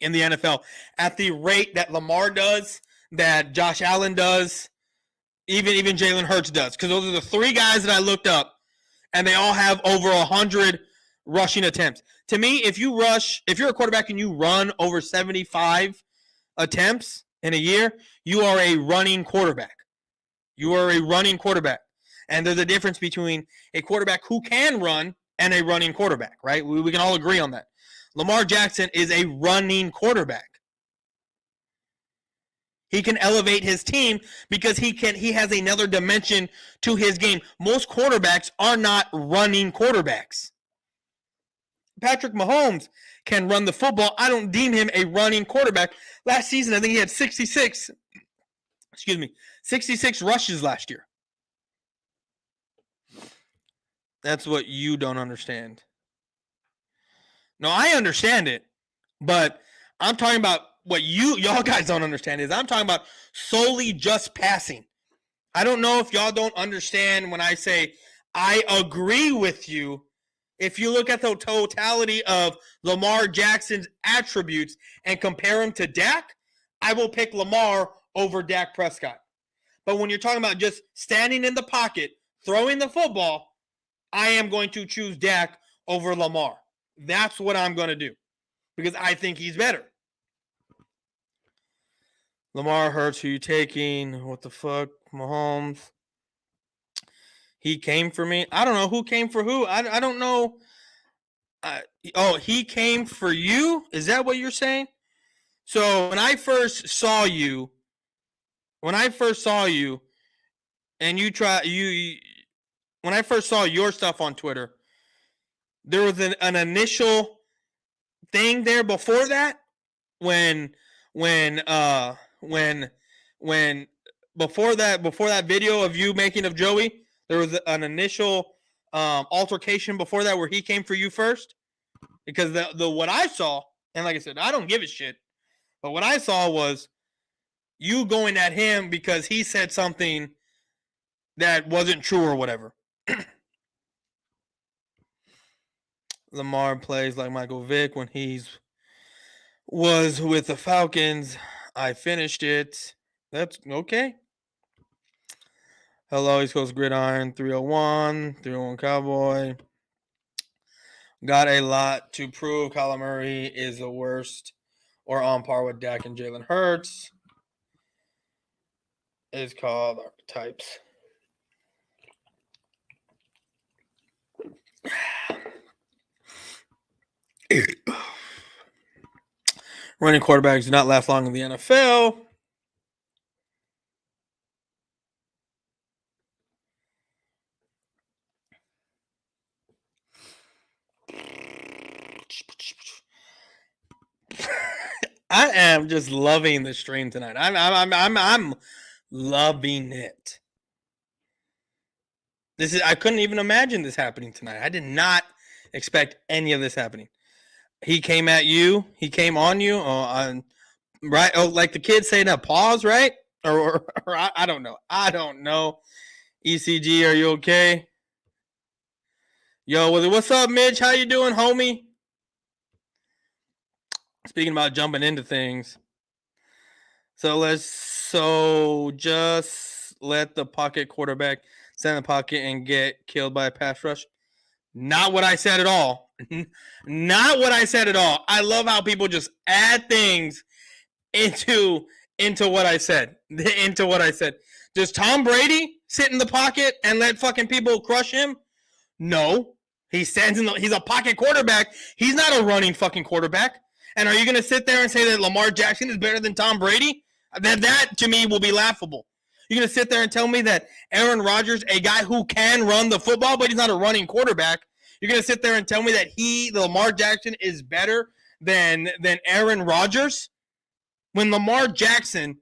in the NFL at the rate that Lamar does, that Josh Allen does, even Jalen Hurts does. Because those are the three guys that I looked up, and they all have over 100 rushing attempts. To me, if you're a quarterback and you run over 75 attempts in a year, you are a running quarterback. You are a running quarterback. And there's a difference between a quarterback who can run and a running quarterback, right? We can all agree on that. Lamar Jackson is a running quarterback. He can elevate his team because he has another dimension to his game. Most quarterbacks are not running quarterbacks. Patrick Mahomes can run the football. I don't deem him a running quarterback. Last season, I think he had 66 rushes last year. That's what you don't understand. No, I understand it, but I'm talking about what y'all guys don't understand is I'm talking about solely just passing. I don't know if y'all don't understand when I say I agree with you. If you look at the totality of Lamar Jackson's attributes and compare him to Dak, I will pick Lamar over Dak Prescott. But when you're talking about just standing in the pocket, throwing the football, I am going to choose Dak over Lamar. That's what I'm going to do because I think he's better. Lamar Hurts, who you taking? What the fuck? Mahomes. He came for me. I don't know who came for who. I don't know. He came for you? Is that what you're saying? So when I first saw you, and when I first saw your stuff on Twitter, there was an initial thing there before that when before that video of you making of Joey, there was an initial altercation before that where he came for you first. Because the what I saw, and like I said, I don't give a shit But what I saw was you going at him because he said something that wasn't true or whatever. Lamar plays like Michael Vick when was with the Falcons. I finished it. That's okay. Hello, East Coast Gridiron 301 Cowboy. Got a lot to prove. Kyler Murray is the worst or on par with Dak and Jalen Hurts. Is called Archetypes. Running quarterbacks do not last long in the NFL. I am just loving the stream tonight. I'm loving it. I couldn't even imagine this happening tonight. I did not expect any of this happening. He came at you. He came on you. Right? Oh, like the kids say now, pause, right? Or I don't know. I don't know. ECG, are you okay? Yo, what's up, Mitch? How you doing, homie? Speaking about jumping into things. So just let the pocket quarterback stand in the pocket and get killed by a pass rush. Not what I said at all. Not what I said at all. I love how people just add things into what I said. Into what I said. Does Tom Brady sit in the pocket and let fucking people crush him? No. He stands he's a pocket quarterback. He's not a running fucking quarterback. And are you going to sit there and say that Lamar Jackson is better than Tom Brady? That to me will be laughable. You're going to sit there and tell me that Aaron Rodgers, a guy who can run the football, but he's not a running quarterback. You're going to sit there and tell me that Lamar Jackson, is better than Aaron Rodgers? When Lamar Jackson,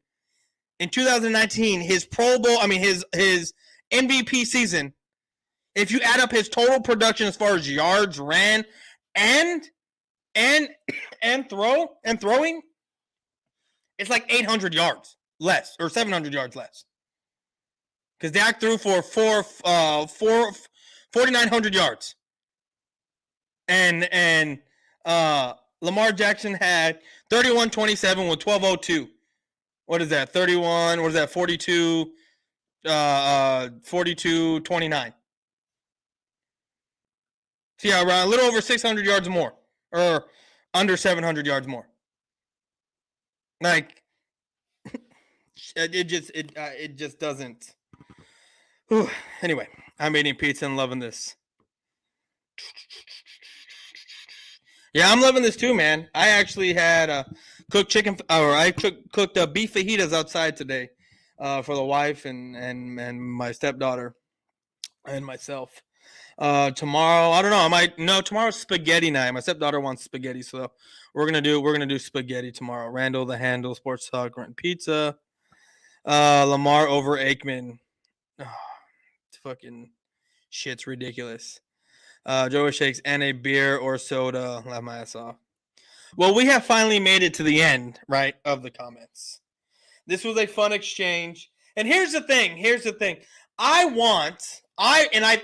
in 2019, his Pro Bowl, his MVP season, if you add up his total production as far as yards ran and throwing, it's like 800 yards less or 700 yards less. Because Dak threw for 4,900 yards. And Lamar Jackson had 31-27 with 12:02. What is that? 31, what is that? 42, 29. So yeah, around a little over 600 yards more. Or under 700 yards more. Like, it just doesn't. Whew. Anyway, I'm eating pizza and loving this. Yeah, I'm loving this too, man. I actually had cooked chicken, or I cooked beef fajitas outside today for the wife and my stepdaughter and myself. Tomorrow, I don't know. Tomorrow's spaghetti night. My stepdaughter wants spaghetti, so we're gonna do spaghetti tomorrow. Randall the Handle, Sports Talk, Rent Pizza. Lamar over Aikman. Oh, fucking shit's ridiculous. Joey Shakes and a beer or soda. Laugh my ass off. Well, we have finally made it to the end, right, of the comments. This was a fun exchange. And here's the thing. I've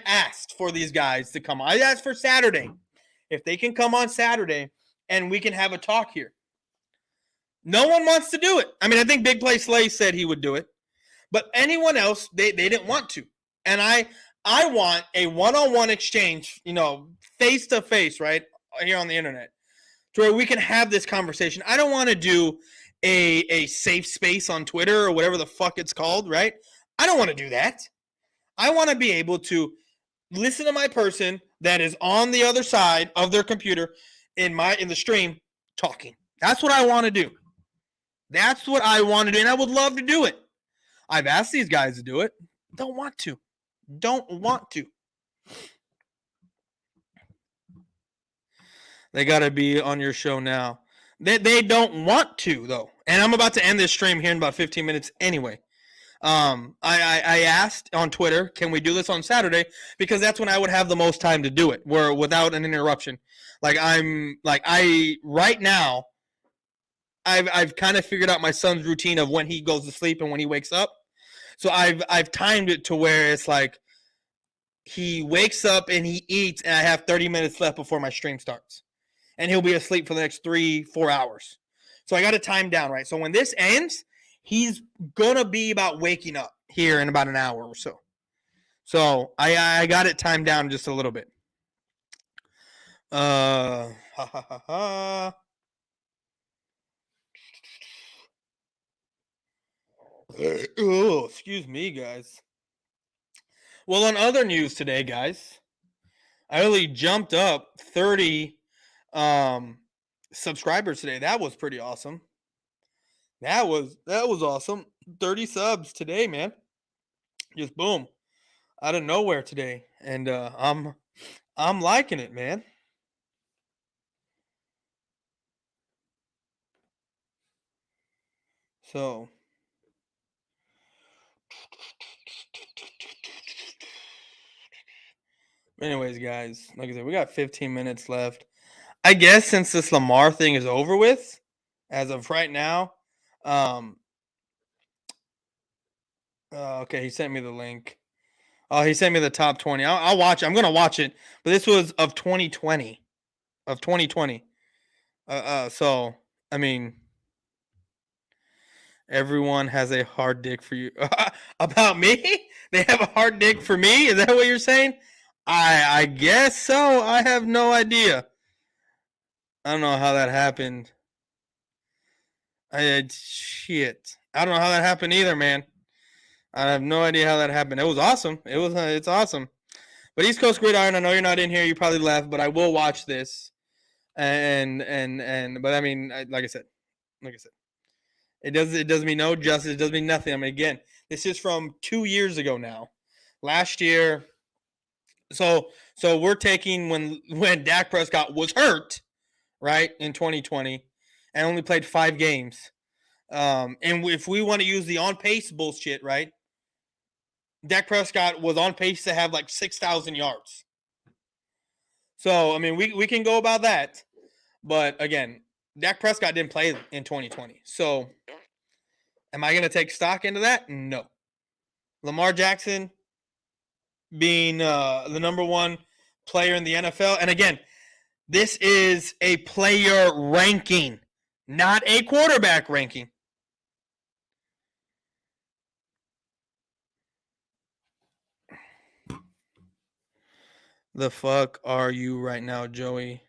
asked for these guys to come. I asked for Saturday. If they can come on Saturday and we can have a talk here. No one wants to do it. I think Big Play Slay said he would do it. But anyone else, they didn't want to. And I want a one-on-one exchange, face-to-face, right, here on the internet, to where we can have this conversation. I don't want to do a safe space on Twitter or whatever the fuck it's called, right? I don't want to do that. I want to be able to listen to my person that is on the other side of their computer in the stream talking. That's what I want to do. That's what I want to do, and I would love to do it. I've asked these guys to do it. Don't want to. They got to be on your show now. They don't want to, though. And I'm about to end this stream here in about 15 minutes anyway. I asked on Twitter, can we do this on Saturday? Because that's when I would have the most time to do it, without an interruption. Right now, I've kind of figured out my son's routine of when he goes to sleep and when he wakes up. So I've timed it to where it's like he wakes up and he eats, and I have 30 minutes left before my stream starts, and he'll be asleep for the next 3-4 hours. So I got to time down, right? So when this ends, he's gonna be about waking up here in about an hour or so. So I got it timed down just a little bit. Oh, excuse me, guys. Well, on other news today, guys, I really jumped up 30 subscribers today. That was pretty awesome. That was awesome. 30 subs today, man. Just boom, out of nowhere today, and I'm liking it, man. So, anyways, guys, like I said, we got 15 minutes left. I guess since this Lamar thing is over with, as of right now, okay, he sent me the link. Oh, he sent me the top 20. I'll watch it. I'm gonna watch it, but this was of 2020, of 2020. So I mean, everyone has a hard dick for you. About me? They have a hard dick for me? Is that what you're saying? I guess so. I have no idea. I don't know how that happened. Shit. I don't know how that happened either, man. I have no idea how that happened. It was awesome. It's awesome. But East Coast Gridiron, I know you're not in here. You probably left, but I will watch this. But I mean, like I said, it does me no justice. It does me nothing. I mean, again, this is from 2 years ago now. Last year. So we're taking when Dak Prescott was hurt, right, in 2020, and only played 5 games. And if we want to use the on pace bullshit, right, Dak Prescott was on pace to have like 6,000 yards. So I mean, we can go about that, but again, Dak Prescott didn't play in 2020. So am I going to take stock into that? No. Lamar Jackson being the number 1 player in the NFL. And again, this is a player ranking, not a quarterback ranking. The fuck are you right now, Joey?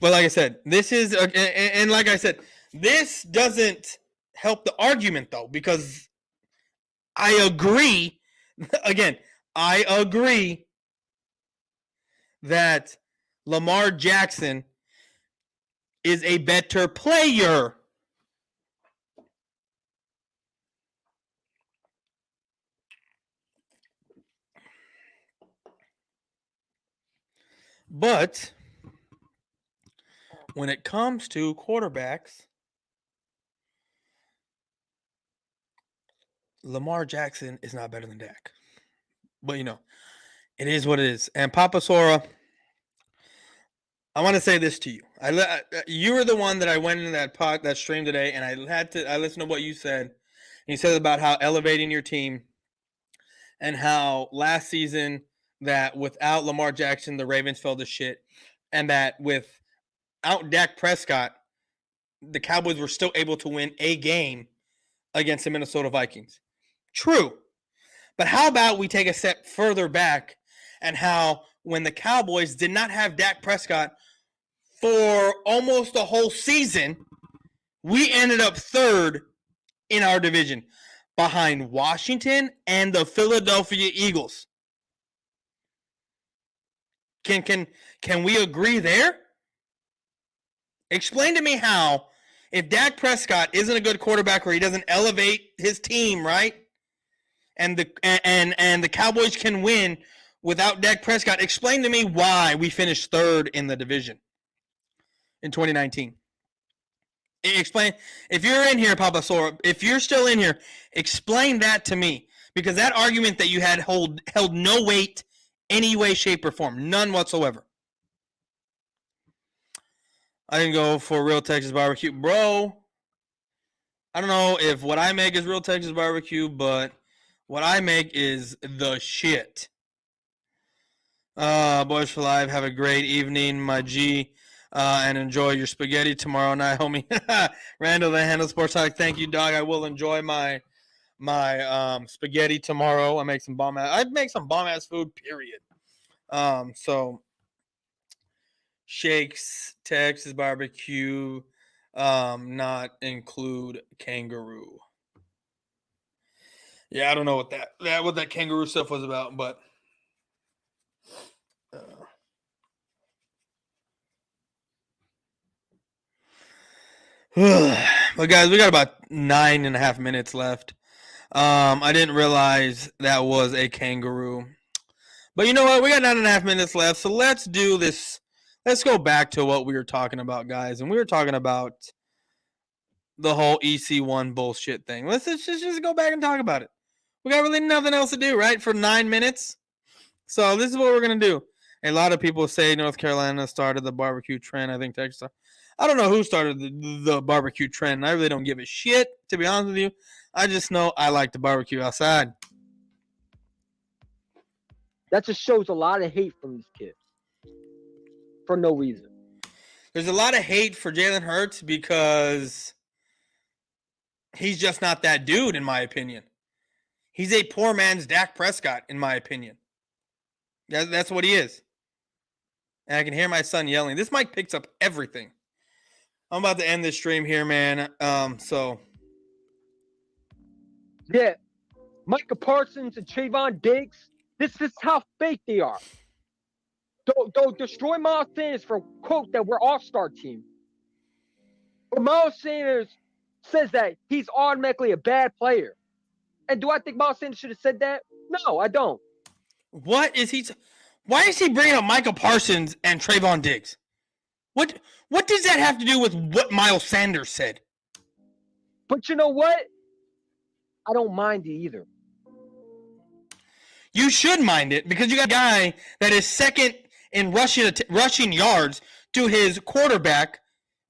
But like I said, this is, and like I said, this doesn't help the argument though, because I agree, again, I agree that Lamar Jackson is a better player. But when it comes to quarterbacks, Lamar Jackson is not better than Dak. But, you know, it is what it is. And Papa Sora, I want to say this to you. You were the one that I went into that stream today, and I listened to what you said. You said about how elevating your team and how last season that without Lamar Jackson, the Ravens fell to shit, and that without Dak Prescott, the Cowboys were still able to win a game against the Minnesota Vikings. True. But how about we take a step further back and how when the Cowboys did not have Dak Prescott for almost a whole season, we ended up 3rd in our division behind Washington and the Philadelphia Eagles. Can we agree there? Explain to me how, if Dak Prescott isn't a good quarterback or he doesn't elevate his team, right? And the Cowboys can win without Dak Prescott. Explain to me why we finished 3rd in the division in 2019. Explain, if you're in here, Papa Sora, if you're still in here, explain that to me, because that argument that you had held no weight any way, shape, or form, none whatsoever. I can go for real Texas barbecue. Bro, I don't know if what I make is real Texas barbecue, but what I make is the shit. Boyz4Life, have a great evening, my G, and enjoy your spaghetti tomorrow night, homie. Randall, the Handle Sports Talk, thank you, dog. I will enjoy my spaghetti tomorrow. I make some bomb ass food, period. So shakes, Texas barbecue, not include kangaroo. Yeah, I don't know what that kangaroo stuff was about, but but guys, we got about 9.5 minutes left. I didn't realize that was a kangaroo. But you know what? We got 9.5 minutes left, so let's do this. Let's go back to what we were talking about, guys. And we were talking about the whole EC1 bullshit thing. Let's just go back and talk about it. We got really nothing else to do, right? For 9 minutes. So this is what we're going to do. A lot of people say North Carolina started the barbecue trend. I think Texas. I don't know who started the barbecue trend. I really don't give a shit, to be honest with you. I just know I like to barbecue outside. That just shows a lot of hate from these kids. For no reason. There's a lot of hate for Jalen Hurts because he's just not that dude, in my opinion. He's a poor man's Dak Prescott, in my opinion. That's what he is. And I can hear my son yelling. This mic picks up everything. I'm about to end this stream here, man. Yeah. Micah Parsons and Trayvon Diggs, this is how fake they are. Don't destroy Miles Sanders for quote that we're all-star team. But Miles Sanders says that he's automatically a bad player. And do I think Miles Sanders should have said that? No, I don't. What is he? Why is he bringing up Michael Parsons and Trayvon Diggs? What does that have to do with what Miles Sanders said? But you know what? I don't mind it either. You should mind it because you got a guy that is second in rushing yards to his quarterback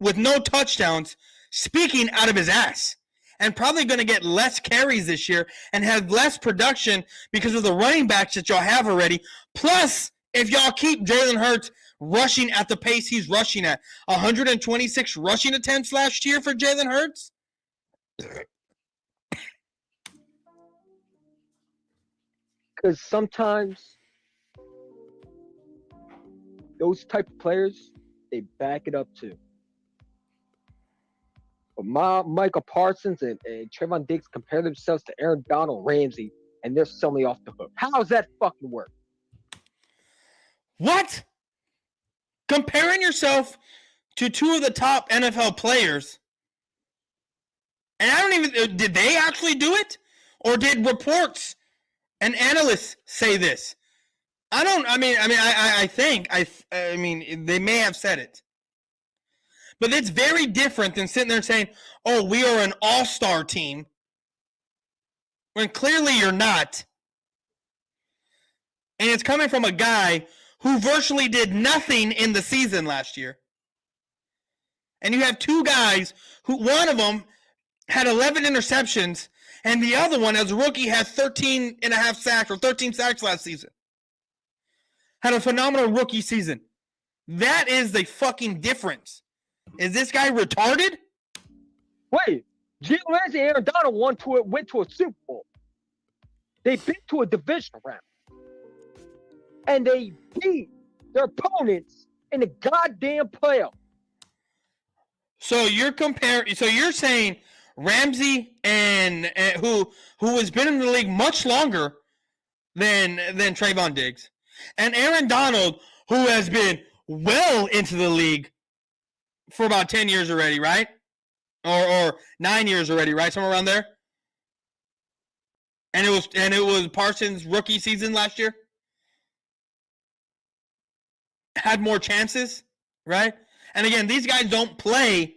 with no touchdowns, speaking out of his ass, and probably going to get less carries this year and have less production because of the running backs that y'all have already. Plus, if y'all keep Jalen Hurts rushing at the pace he's rushing at, 126 rushing attempts last year for Jalen Hurts. Because sometimes those type of players, they back it up too. But Michael Parsons and Trayvon Diggs compare themselves to Aaron Donald, Ramsey, and they're suddenly off the hook. How does that fucking work? What? Comparing yourself to two of the top NFL players, and I don't even, did they actually do it? Or did reports and analysts say this? I think they may have said it. But it's very different than sitting there saying, oh, we are an all-star team, when clearly you're not. And it's coming from a guy who virtually did nothing in the season last year. And you have two guys who, one of them had 11 interceptions, and the other one, as a rookie, had 13.5 sacks or 13 sacks last season. Had a phenomenal rookie season. That is the fucking difference. Is this guy retarded? Wait, Jalen Ramsey and Aaron Donald went to a Super Bowl. They've been to a divisional round. And they beat their opponents in the goddamn playoff. So you're saying Ramsey and who has been in the league much longer than Trayvon Diggs, and Aaron Donald, who has been well into the league for about 10 years already, right? Or 9 years already, right? Somewhere around there. And it was Parsons' rookie season last year. Had more chances, right? And again, these guys don't play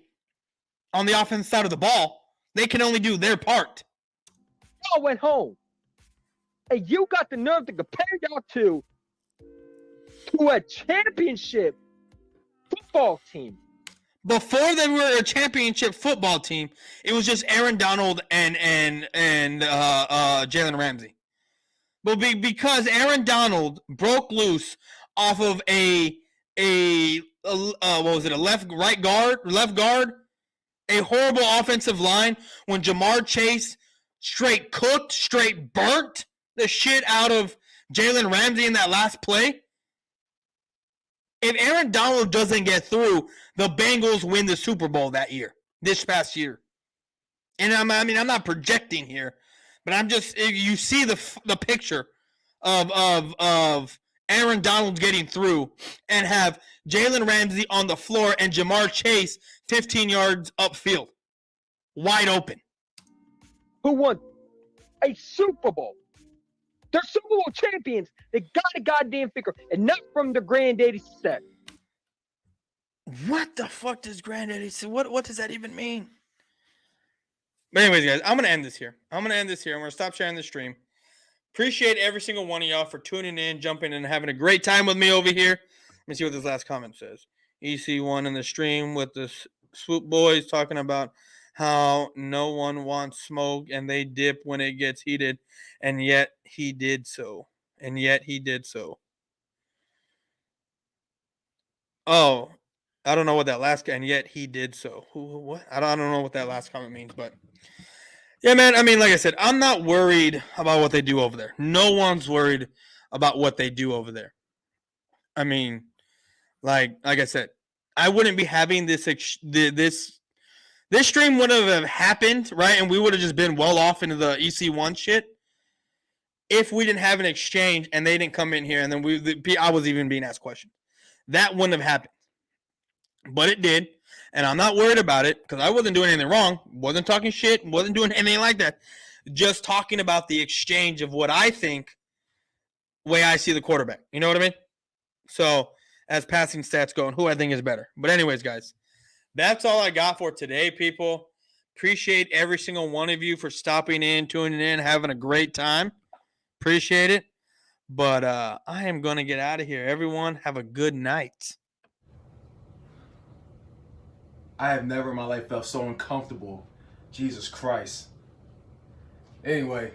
on the offensive side of the ball. They can only do their part. Y'all went home. And you got the nerve to compare y'all to a championship football team. Before they were a championship football team, it was just Aaron Donald and Jalen Ramsey. But because Aaron Donald broke loose off of a what was it, a left guard, a horrible offensive line when Jamar Chase straight burnt the shit out of Jalen Ramsey in that last play. If Aaron Donald doesn't get through, the Bengals win the Super Bowl this past year. And I'm not projecting here, but I'm just, you see the picture of Aaron Donald getting through and have Jalen Ramsey on the floor and Jamar Chase 15 yards upfield, wide open. Who won a Super Bowl? They're Super Bowl champions. They got a goddamn figure, and not from their granddaddy set. What the fuck does granddaddy say? What does that even mean? But anyways, guys, I'm going to end this here. I'm going to stop sharing the stream. Appreciate every single one of y'all for tuning in, jumping in, and having a great time with me over here. Let me see what this last comment says. EC1 in the stream with the Swoop Boys talking about how no one wants smoke and they dip when it gets heated, and yet he did so. Oh, I don't know what that last, and yet he did so. What? I don't know what that last comment means, but yeah, man. I mean, like I said, I'm not worried about what they do over there. No one's worried about what they do over there. I mean, like I said, I wouldn't be having this stream wouldn't have happened, right? And we would have just been well off into the EC1 shit if we didn't have an exchange and they didn't come in here and then I was even being asked questions. That wouldn't have happened. But it did. And I'm not worried about it because I wasn't doing anything wrong. Wasn't talking shit. Wasn't doing anything like that. Just talking about the exchange of what I think, way I see the quarterback. You know what I mean? So, as passing stats go and who I think is better. But anyways, guys, that's all I got for today, people. Appreciate every single one of you for stopping in, tuning in, having a great time. Appreciate it. But I am going to get out of here. Everyone, have a good night. I have never in my life felt so uncomfortable. Jesus Christ. Anyway,